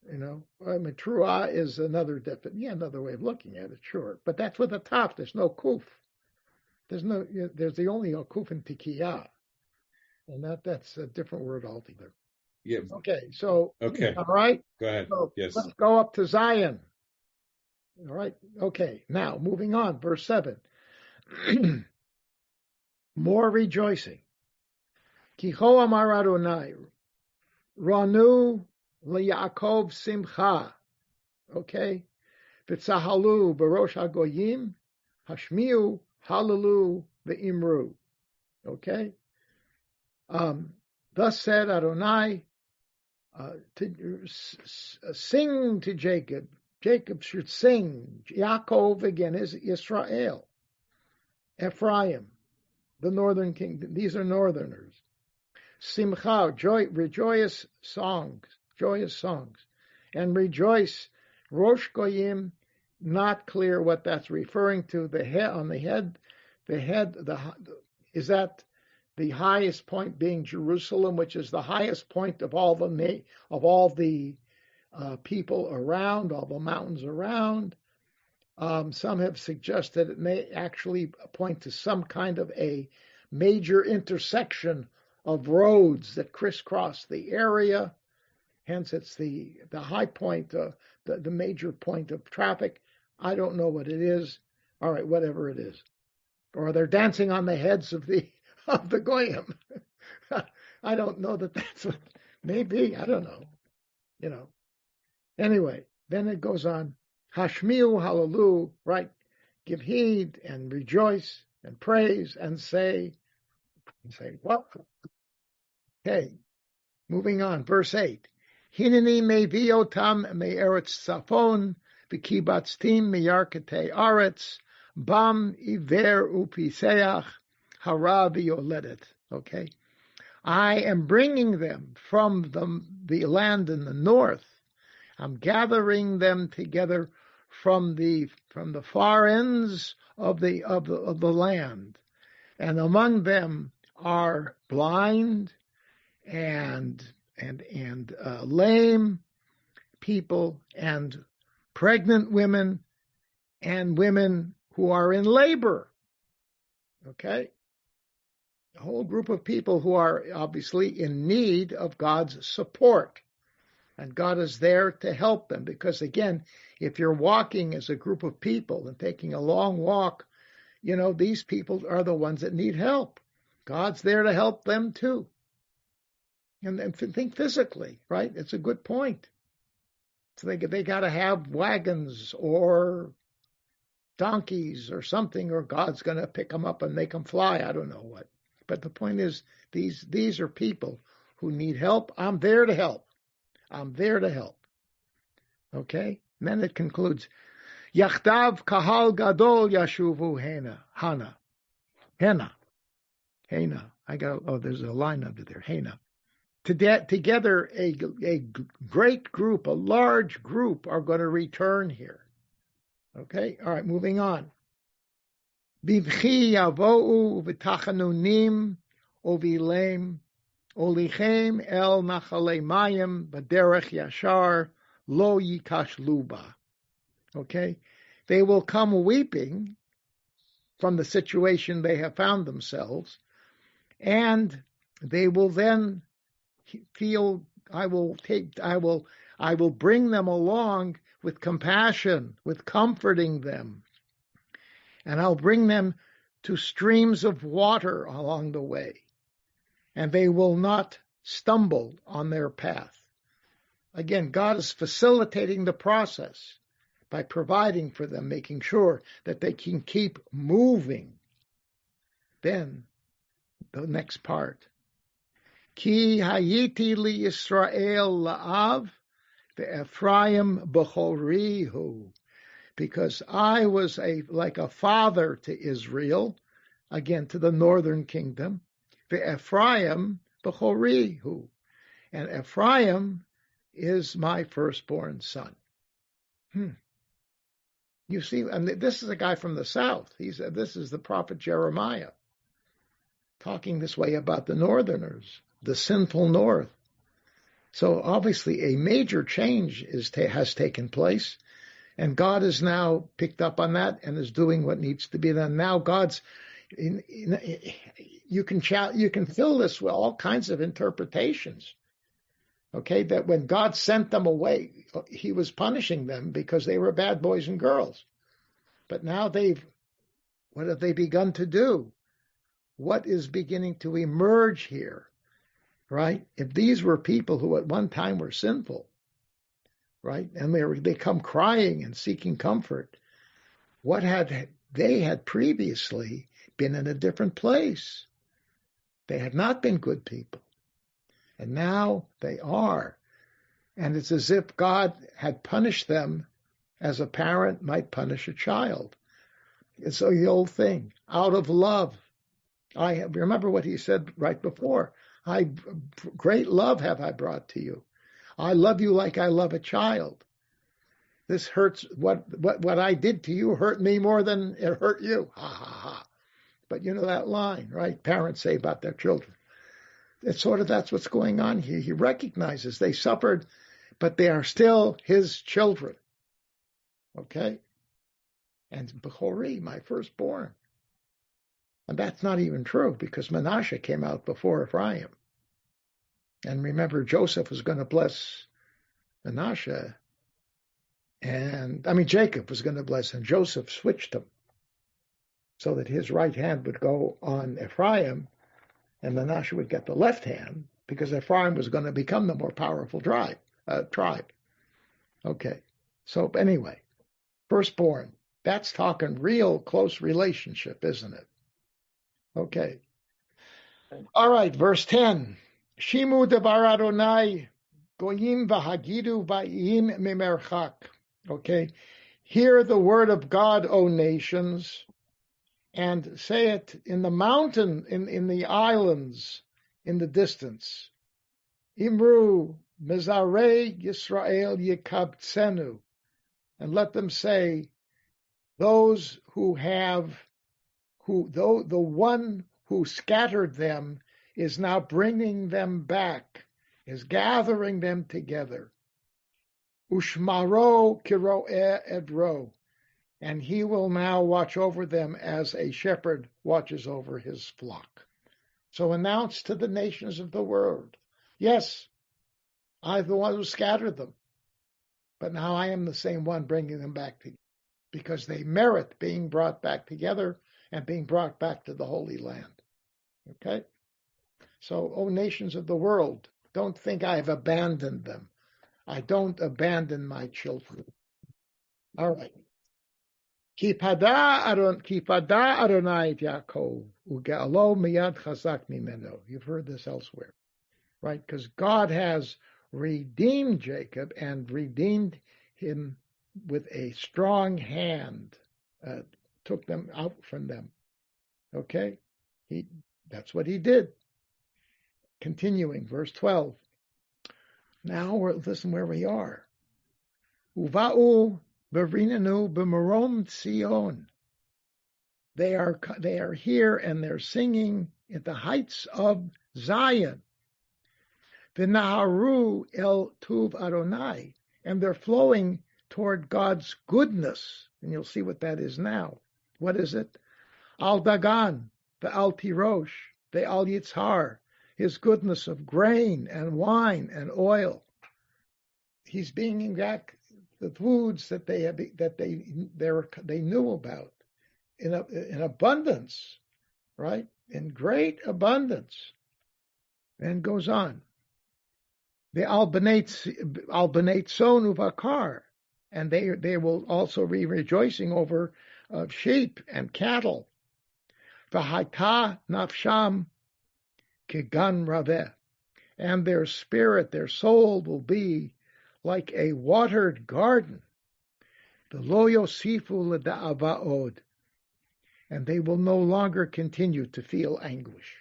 I mean, truah is another way of looking at it, sure. But that's with a top. There's no kuf. There's the only kuf in tekiah. And that's a different word altogether. Yeah. Okay, so, okay. All right? Go ahead. So yes. Let's go up to Zion. All right, okay. Now, moving on, verse 7. More rejoicing. Kicho amar Adonai, Ranu liYaakov simcha. Okay? V'tzahalu b'rosh hagoyim, hashmiu halalu ve'imru. Okay? Thus said Adonai, to sing to Jacob. Jacob should sing. Yaakov again is Israel. Ephraim, the northern kingdom. These are northerners. Simcha, joyous songs, and rejoice. Rosh Goyim, not clear what that's referring to. The head. Is that the highest point being Jerusalem, which is the highest point of all the people around, all the mountains around. Some have suggested it may actually point to some kind of a major intersection of roads that crisscross the area. Hence, it's the high point, the major point of traffic. I don't know what it is. All right, whatever it is. Or they're dancing on the heads of the goyim. I don't know that's what. Maybe I don't know. Anyway, then it goes on. Hashmiu halalu, right? Give heed and rejoice and praise and say what? Okay, moving on. Verse 8. Hineni meviotam me'eretz tzafon v'kibatztim meyarketei aretz bam iver upiseach hara v'yoledet. Okay, I am bringing them from the land in the north. I'm gathering them together from the far ends of the land. and among them are blind and lame people and pregnant women and women who are in labor. Okay? A whole group of people who are obviously in need of God's support. And God is there to help them because, again, if you're walking as a group of people and taking a long walk, these people are the ones that need help. God's there to help them too. And think physically, right? It's a good point. So they got to have wagons or donkeys or something, or God's going to pick them up and make them fly. I don't know what. But the point is, these are people who need help. I'm there to help. I'm there to help. Okay? And then it concludes, Yachdav kahal gadol yashuvu hena. There's a line under there. Hena. Together, a great group, a large group are going to return here. Okay? All right, moving on. Bivchi yavo'u v'tachanunim ovilem olichem el nachalei mayim b'derech yashar lo yikash luba. Okay? They will come weeping from the situation they have found themselves, and they will then feel, I will bring them along with compassion, with comforting them. And I'll bring them to streams of water along the way. And they will not stumble on their path. Again, God is facilitating the process by providing for them, making sure that they can keep moving. Then, the next part. Ki hayiti li Yisrael la'av ve'Ephraim b'chorihu. Because I was like a father to Israel, again to the northern kingdom, ve'Ephraim b'chorihu. And Ephraim is my firstborn son. You see, and this is a guy from the south. This is the prophet Jeremiah, talking this way about the northerners, the sinful north. So obviously a major change has taken place, and God has now picked up on that and is doing what needs to be done. Now you can fill this with all kinds of interpretations. Okay, that when God sent them away, he was punishing them because they were bad boys and girls. But now what have they begun to do? What is beginning to emerge here, right? If these were people who at one time were sinful, right, and they come crying and seeking comfort, they had previously been in a different place. They had not been good people. And now they are. And it's as if God had punished them as a parent might punish a child. It's the old thing, out of love. I remember what he said right before. Great love have I brought to you. I love you like I love a child. This hurts. What I did to you hurt me more than it hurt you. Ha, ha, ha. But you know that line, right? Parents say about their children. It's that's what's going on here. He recognizes they suffered, but they are still his children. Okay? And Bechori, my firstborn. And that's not even true, because Manasseh came out before Ephraim. And remember, Joseph was going to bless Manasseh. Jacob was going to bless him. Joseph switched him so that his right hand would go on Ephraim and Manasseh would get the left hand, because Ephraim was going to become the more powerful tribe. Okay. So anyway, firstborn. That's talking real close relationship, isn't it? Okay. All right, verse 10. Shimu devar Adonai goyim v'hagidu va'im mimerchak. Okay. Hear the word of God, O nations, and say it in the mountain, in the islands, in the distance. Imru mezarei Yisrael yikabtsenu. And let them say, those who the one who scattered them is now bringing them back, is gathering them together. Ushmaro kiro'eh edro, and he will now watch over them as a shepherd watches over his flock. So announce to the nations of the world, yes, I'm the one who scattered them, but now I am the same one bringing them back together, because they merit being brought back together and being brought back to the Holy Land. Okay? So, O nations of the world, don't think I've abandoned them. I don't abandon my children. All right. Kipada Adonai et Yaakov, uge'alo miyad chazak mimeno. You've heard this elsewhere, right? Because God has redeemed Jacob and redeemed him with a strong hand, took them out from them. Okay? That's what he did. Continuing, verse 12. Now listen where we are. Uva'u b'rinenu b'marom Sion. They are here and they're singing at the heights of Zion. V'naharu el tuv Adonai, and they're flowing toward God's goodness. And you'll see what that is now. What is it? Al Dagan, the Al Tirosh, the Al Yitzhar, his goodness of grain and wine and oil. He's bringing back the foods that they knew about in abundance, right? In great abundance. And goes on. The Al B'nai Son Uvakar, and they will also be rejoicing over sheep and cattle. V'haita nafsham kegan raveh, and their spirit, their soul will be like a watered garden. V'lo yosifu l'da'ava'od, and they will no longer continue to feel anguish.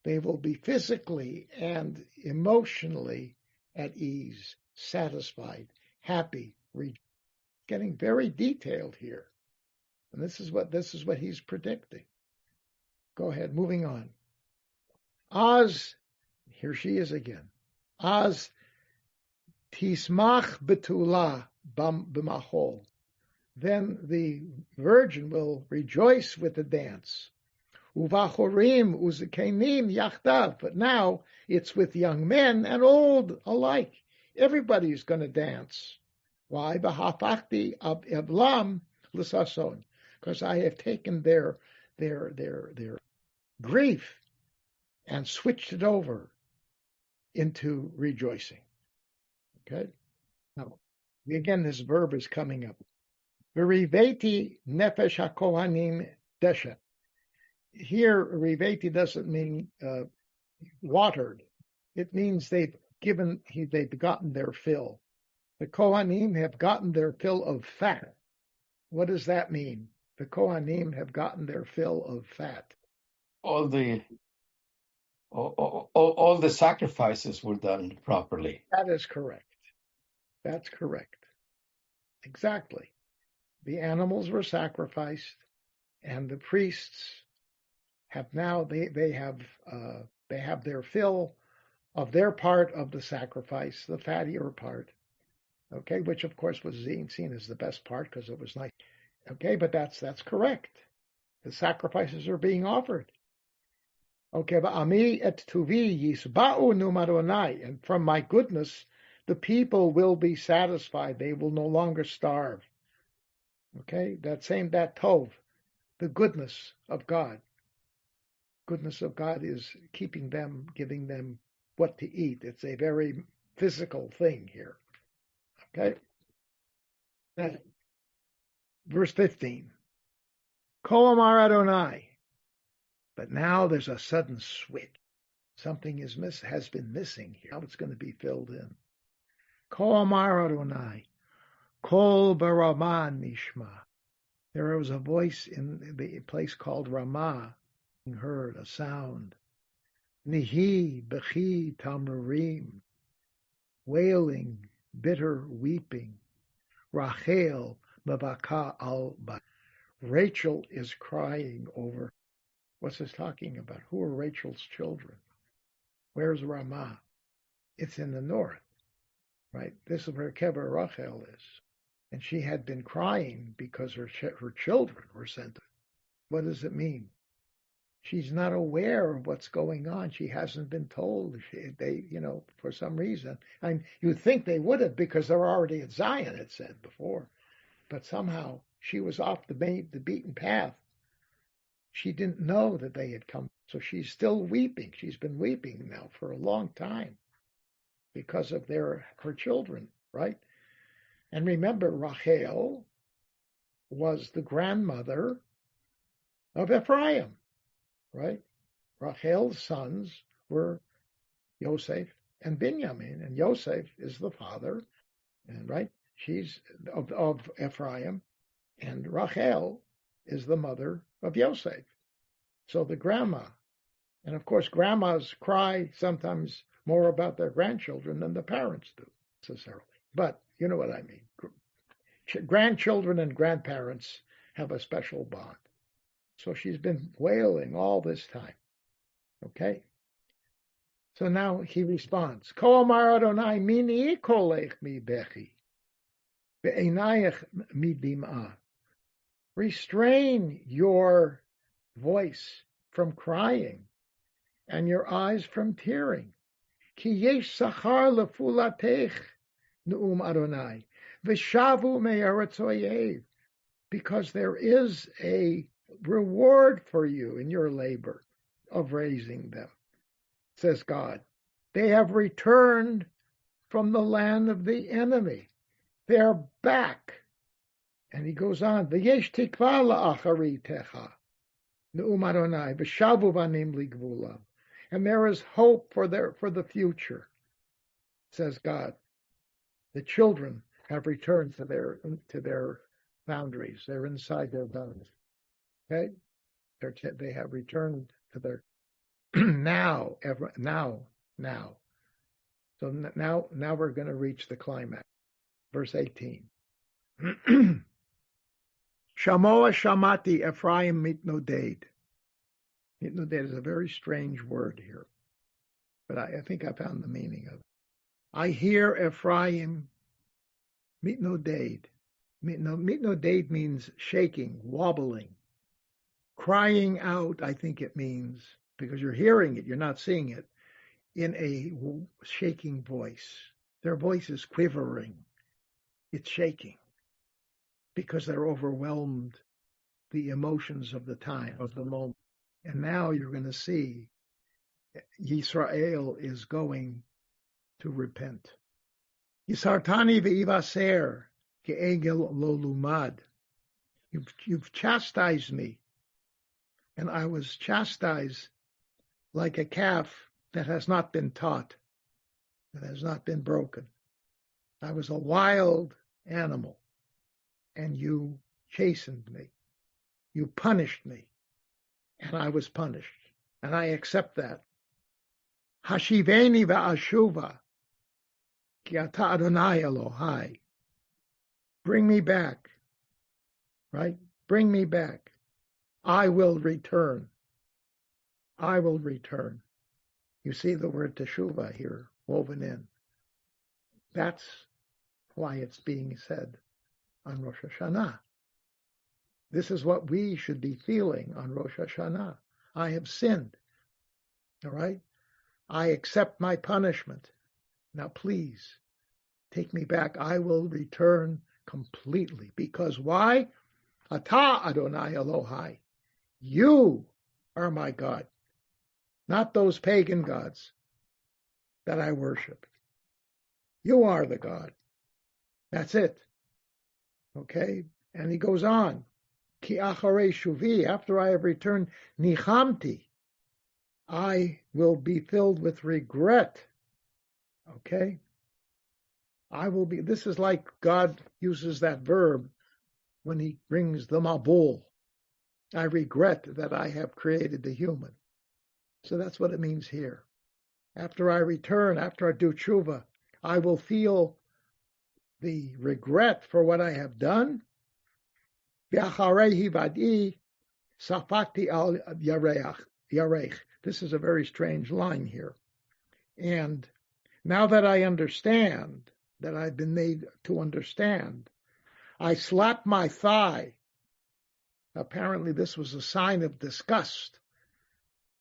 They will be physically and emotionally at ease, satisfied, happy, getting very detailed here. And this is what he's predicting. Go ahead, moving on. Az, here she is again. Az tismach betula b'machol. Then the virgin will rejoice with the dance. Uvachorim uzakenim yachdav. But now it's with young men and old alike. Everybody's going to dance. Why? B'hafachti evlam l'sason. Because I have taken their grief and switched it over into rejoicing. Okay? Now, again, this verb is coming up. V'riveti nefesh hakohanim deshet. Here, riveti doesn't mean watered. It means they've gotten their fill. The Kohanim have gotten their fill of fat. What does that mean? The Kohanim have gotten their fill of fat. All the sacrifices were done properly. That is correct. That's correct. Exactly. The animals were sacrificed, and the priests have now they have their fill of their part of the sacrifice, the fattier part. Okay, which of course was seen as the best part because it was nice. Okay, but that's correct. The sacrifices are being offered. Okay, but ami et tuvi yisba'u numadonai, and from my goodness, the people will be satisfied. They will no longer starve. Okay, that tov, the goodness of God. Goodness of God is keeping them, giving them what to eat. It's a very physical thing here. Okay. Now, verse 15. Ko amar Adonai. But now there's a sudden switch. Something has been missing here. Now it's going to be filled in. Ko amar Adonai. Kol baramah nishma. There was a voice in the place called Ramah. Heard a sound. Nihi bechi tamarim. Wailing, bitter weeping. Rachel mevaka al ba. Rachel is crying over, what's this talking about? Who are Rachel's children? Where's Ramah? It's in the north, right? This is where Kever Rachel is. And she had been crying because her children were sent. What does it mean? She's not aware of what's going on. She hasn't been told. They, for some reason. And you'd think they would have because they're already at Zion, it said before. But somehow she was off the beaten path. She didn't know that they had come. So she's still weeping. She's been weeping now for a long time because of her children, right? And remember, Rachel was the grandmother of Ephraim, right? Rachel's sons were Yosef and Binyamin, and Yosef is the father, and right? She's of Ephraim, and Rachel is the mother of Yosef. So the grandma, and of course, grandmas cry sometimes more about their grandchildren than the parents do necessarily. But you know what I mean. Grandchildren and grandparents have a special bond. So she's been wailing all this time. Okay? So now he responds, Ko amar Adonai mini kolech mi bechi, ve'enayach mi dim'ah. Restrain your voice from crying and your eyes from tearing. Ki yesh sachar lefulatech, Nu'um Adonai, v'shavu me'eretz oyev, because there is a reward for you in your labor of raising them, says God. They have returned from the land of the enemy. They are back. And he goes on, v'yesh tikva la'acharitecha, Nu'um Adonai, v'shavu banim ligvulam. And there is hope for the future, says God. The children have returned to their boundaries. They're inside their boundaries. Okay, they have returned to their now. So now we're going to reach the climax. Verse 18. Shamoa shamati Ephraim mitnoded. Mitnoded is a very strange word here, but I think I found the meaning of it. I hear Ephraim mitnoded. Mitnoded means shaking, wobbling. Crying out, I think it means, because you're hearing it, you're not seeing it, in a shaking voice. Their voice is quivering. It's shaking because they're overwhelmed, the emotions of the time, of the moment. And now you're going to see Yisrael is going to repent. Yisartani ve'ivaser ke'egel lo lumad. You've chastised me, and I was chastised like a calf that has not been taught, that has not been broken. I was a wild animal, and you chastened me. You punished me, and I was punished, and I accept that. Hashiveni va'ashuva ki ata Adonai Elohai. Bring me back, right? Bring me back. I will return. I will return. You see the word teshuvah here woven in. That's why it's being said on Rosh Hashanah. This is what we should be feeling on Rosh Hashanah. I have sinned. All right? I accept my punishment. Now please, take me back. I will return completely. Because why? Ata Adonai Elohai. You are my God. Not those pagan gods that I worship. You are the God. That's it. Okay? And he goes on. Ki acharei shuvi, after I have returned, nichamti, I will be filled with regret. Okay? I will be, this is like God uses that verb when he brings the mabul. I regret that I have created the human. So that's what it means here. After I return, after I do tshuva, I will feel the regret for what I have done. V'acharei hivadi safakti al yarech. This is a very strange line here. And now that I understand, that I've been made to understand, I slapped my thigh. Apparently this was a sign of disgust.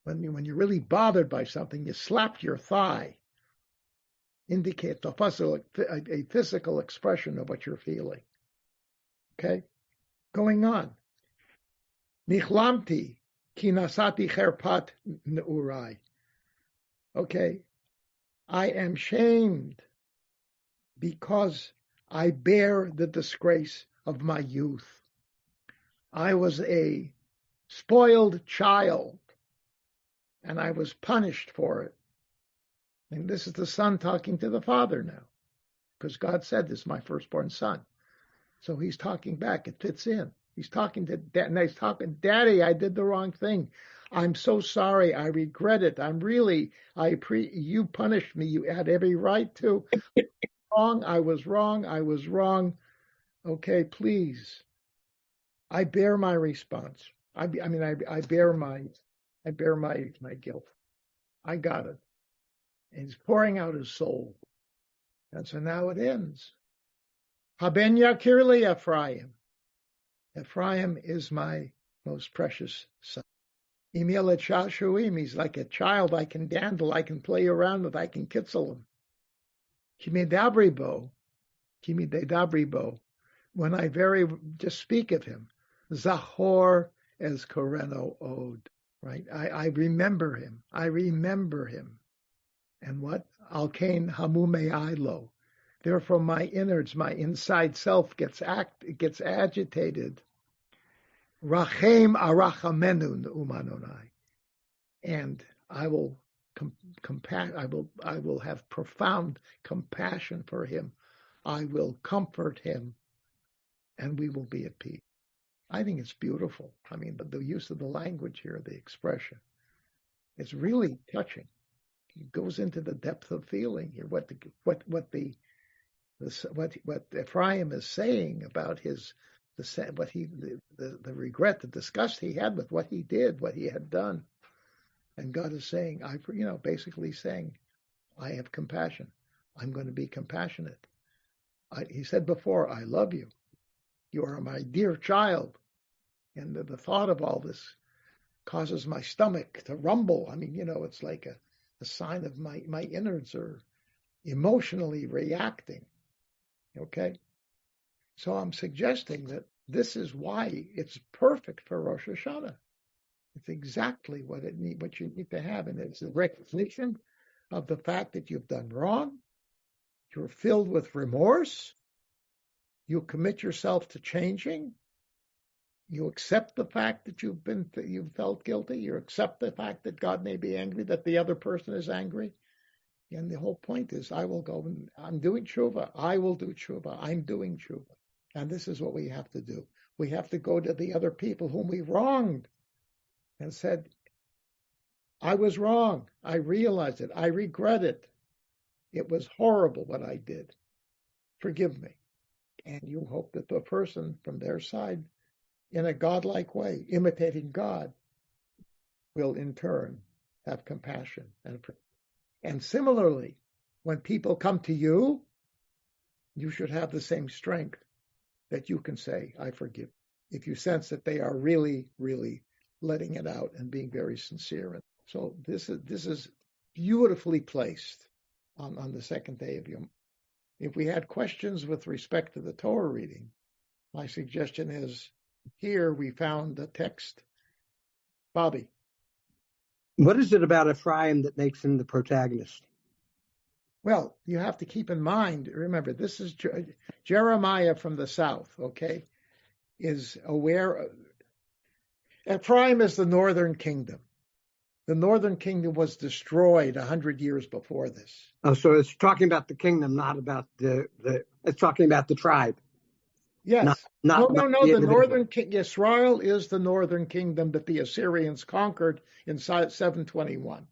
When you're really bothered by something, you slap your thigh. Indicate a physical expression of what you're feeling. Okay? Going on. Nichlamti ki nasati cherpat neurai. Okay? I am shamed because I bear the disgrace of my youth. I was a spoiled child, and I was punished for it. And this is the son talking to the father now, because God said, this is my firstborn son. So he's talking back. It fits in. He's talking to Dad, and he's talking, Daddy, I did the wrong thing. I'm so sorry. I regret it. You punished me. You had every right to. I was wrong. Okay, please. I bear my response. I bear my guilt. I got it. And he's pouring out his soul. And so now it ends. Haben yakir li Ephraim. Ephraim is my most precious son. Imel shashuim, he's like a child I can dandle, I can play around with, I can kitzel him. Kimi dedabribo, when I just speak of him. Zahor es koreno od, right? I remember him. And what? Alkein hamume ailo. Therefore, my innards, my inside self gets agitated. Rachem arachamenu umanonai, and I will have profound compassion for him. I will comfort him, and we will be at peace. I think it's beautiful. I mean, the use of the language here, the expression, it's really touching. It goes into the depth of feeling here. What Ephraim is saying about the regret, the disgust he had with what he did, what he had done, and God is saying, basically saying, I have compassion. I'm going to be compassionate. He said before, I love you. You are my dear child. And the thought of all this causes my stomach to rumble. I mean, it's like a sign of my innards are emotionally reacting. Okay? So I'm suggesting that this is why it's perfect for Rosh Hashanah. It's exactly what you need to have. And it's the recognition of the fact that you've done wrong. You're filled with remorse. You commit yourself to changing. You accept the fact that you've felt guilty. You accept the fact that God may be angry, that the other person is angry. And the whole point is, I will go and I'm doing tshuva. I will do tshuva. I'm doing tshuva. And this is what we have to do. We have to go to the other people whom we wronged and said, I was wrong. I realized it. I regret it. It was horrible what I did. Forgive me. And you hope that the person from their side, in a godlike way, imitating God, will in turn have compassion. And similarly, when people come to you, you should have the same strength that you can say, I forgive, if you sense that they are really, really letting it out and being very sincere. So this is beautifully placed on the second day of Yom. If we had questions with respect to the Torah reading, my suggestion is, here we found the text. Bobby. What is it about Ephraim that makes him the protagonist? Well, you have to keep in mind, remember, this is Jeremiah from the south, okay, is aware. Ephraim is the northern kingdom. The northern kingdom was destroyed 100 years before this. Oh, so it's talking about the kingdom, not about it's talking about the tribe. Yes. No. The northern Israel is the northern kingdom that the Assyrians conquered in 721.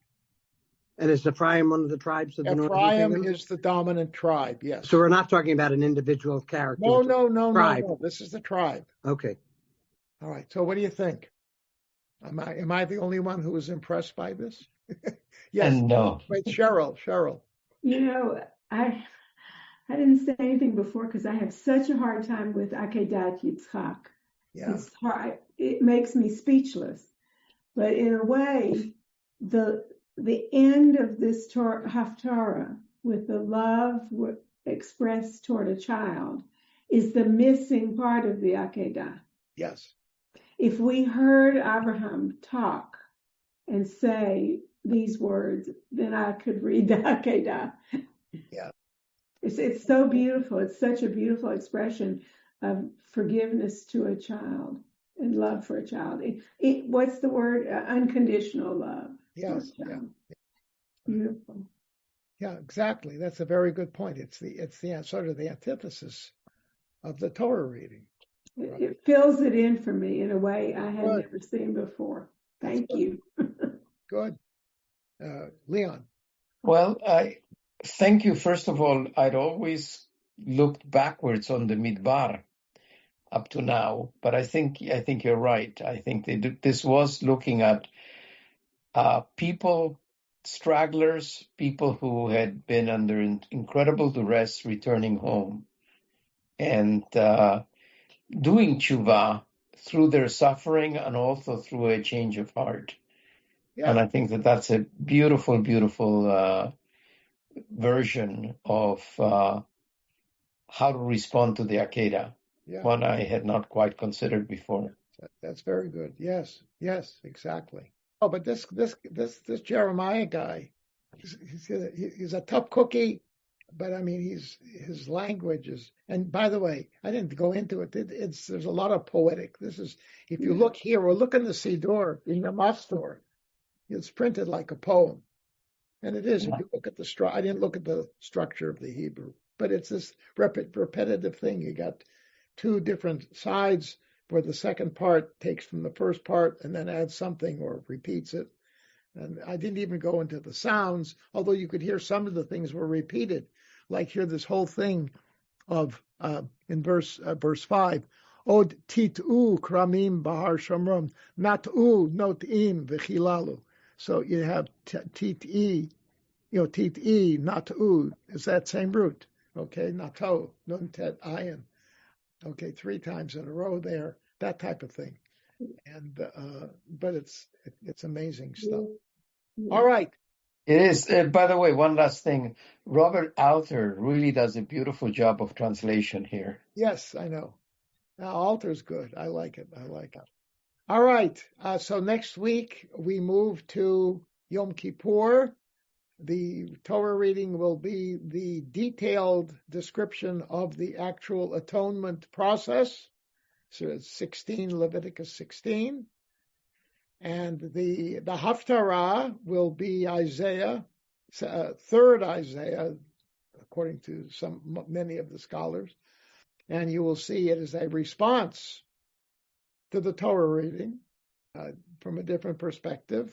And is Ephraim one of the tribes of the northern kingdom? Ephraim is the dominant tribe, yes. So we're not talking about an individual character. No. This is the tribe. Okay. All right. So what do you think? Am I the only one who was impressed by this? Yes. And no. Wait, Cheryl. You know, I didn't say anything before because I have such a hard time with Akedat Yitzchak. Yeah. It's hard. It makes me speechless. But in a way, the end of this Haftarah with the love expressed toward a child is the missing part of the Akeda. Yes. If we heard Abraham talk and say these words, then I could read the Akeda. Yeah. It's so beautiful. It's such a beautiful expression of forgiveness to a child and love for a child. What's the word? Unconditional love. Yes. Yeah. Beautiful. Yeah, exactly. That's a very good point. It's the sort of the antithesis of the Torah reading. Right. It fills it in for me in a way I had never seen before. Thank you. Good. Leon. Well, I thank you. First of all, I'd always looked backwards on the Midbar up to now, but I think you're right. I think this was looking at people, stragglers, people who had been under incredible duress returning home and doing tshuva through their suffering and also through a change of heart. Yeah. And I think that's a beautiful, beautiful version of how to respond to the Akeda, one I had not quite considered before. That's very good. Yes, exactly. Oh, but this Jeremiah guy, he's a tough cookie, but I mean, his language is. And by the way, I didn't go into it. There's a lot of poetic. This is, if you look here, or look in the Siddur in the Maftor, it's printed like a poem, and it is. If you look at I didn't look at the structure of the Hebrew, but it's this repetitive thing. You got two different sides where the second part takes from the first part and then adds something or repeats it. And I didn't even go into the sounds, although you could hear some of the things were repeated. Like here, this whole thing of in verse 5, Od tit'u kramim bahar shomron, nat'u not'im v'chilalu. So you have tit'i, tit'i, nat'u, is that same root. Okay, nato, nun tet ayin. Okay, 3 times in a row there, that type of thing. And but it's amazing stuff. All right. It is. By the way, one last thing. Robert Alter really does a beautiful job of translation here. Yes, I know. Alter's good. I like it. All right. So next week we move to Yom Kippur. The Torah reading will be the detailed description of the actual atonement process. So it's Leviticus 16. And the Haftarah will be Isaiah, 3rd Isaiah, according to many of the scholars. And you will see it as a response to the Torah reading from a different perspective.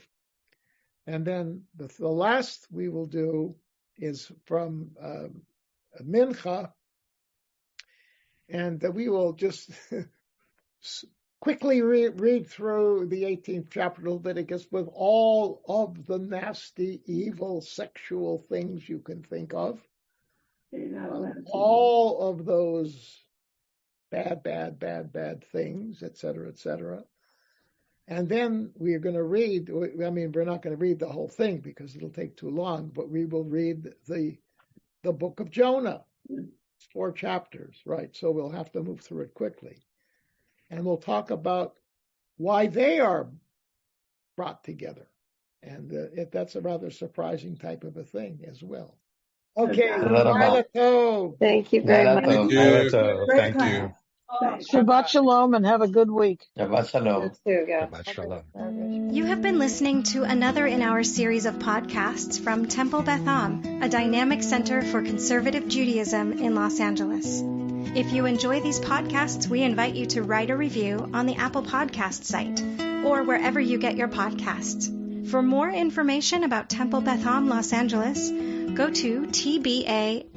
And then the last we will do is from Mincha, and we will just quickly read through the 18th chapter of Leviticus with all of the nasty, evil, sexual things you can think of. All of those bad things, etc. And then we are going to read, I mean, we're not going to read the whole thing because it'll take too long, but we will read the book of Jonah, 4 chapters, right? So we'll have to move through it quickly. And we'll talk about why they are brought together. And that's a rather surprising type of a thing as well. Okay. Thank you very much. Thank you. Shabbat shalom and have a good week. Shabbat shalom. Shabbat shalom. You have been listening to another in our series of podcasts from Temple Beth Am, a dynamic center for conservative Judaism in Los Angeles. If you enjoy these podcasts, we invite you to write a review on the Apple Podcast site or wherever you get your podcasts. For more information about Temple Beth Am Los Angeles, go to tbala.org.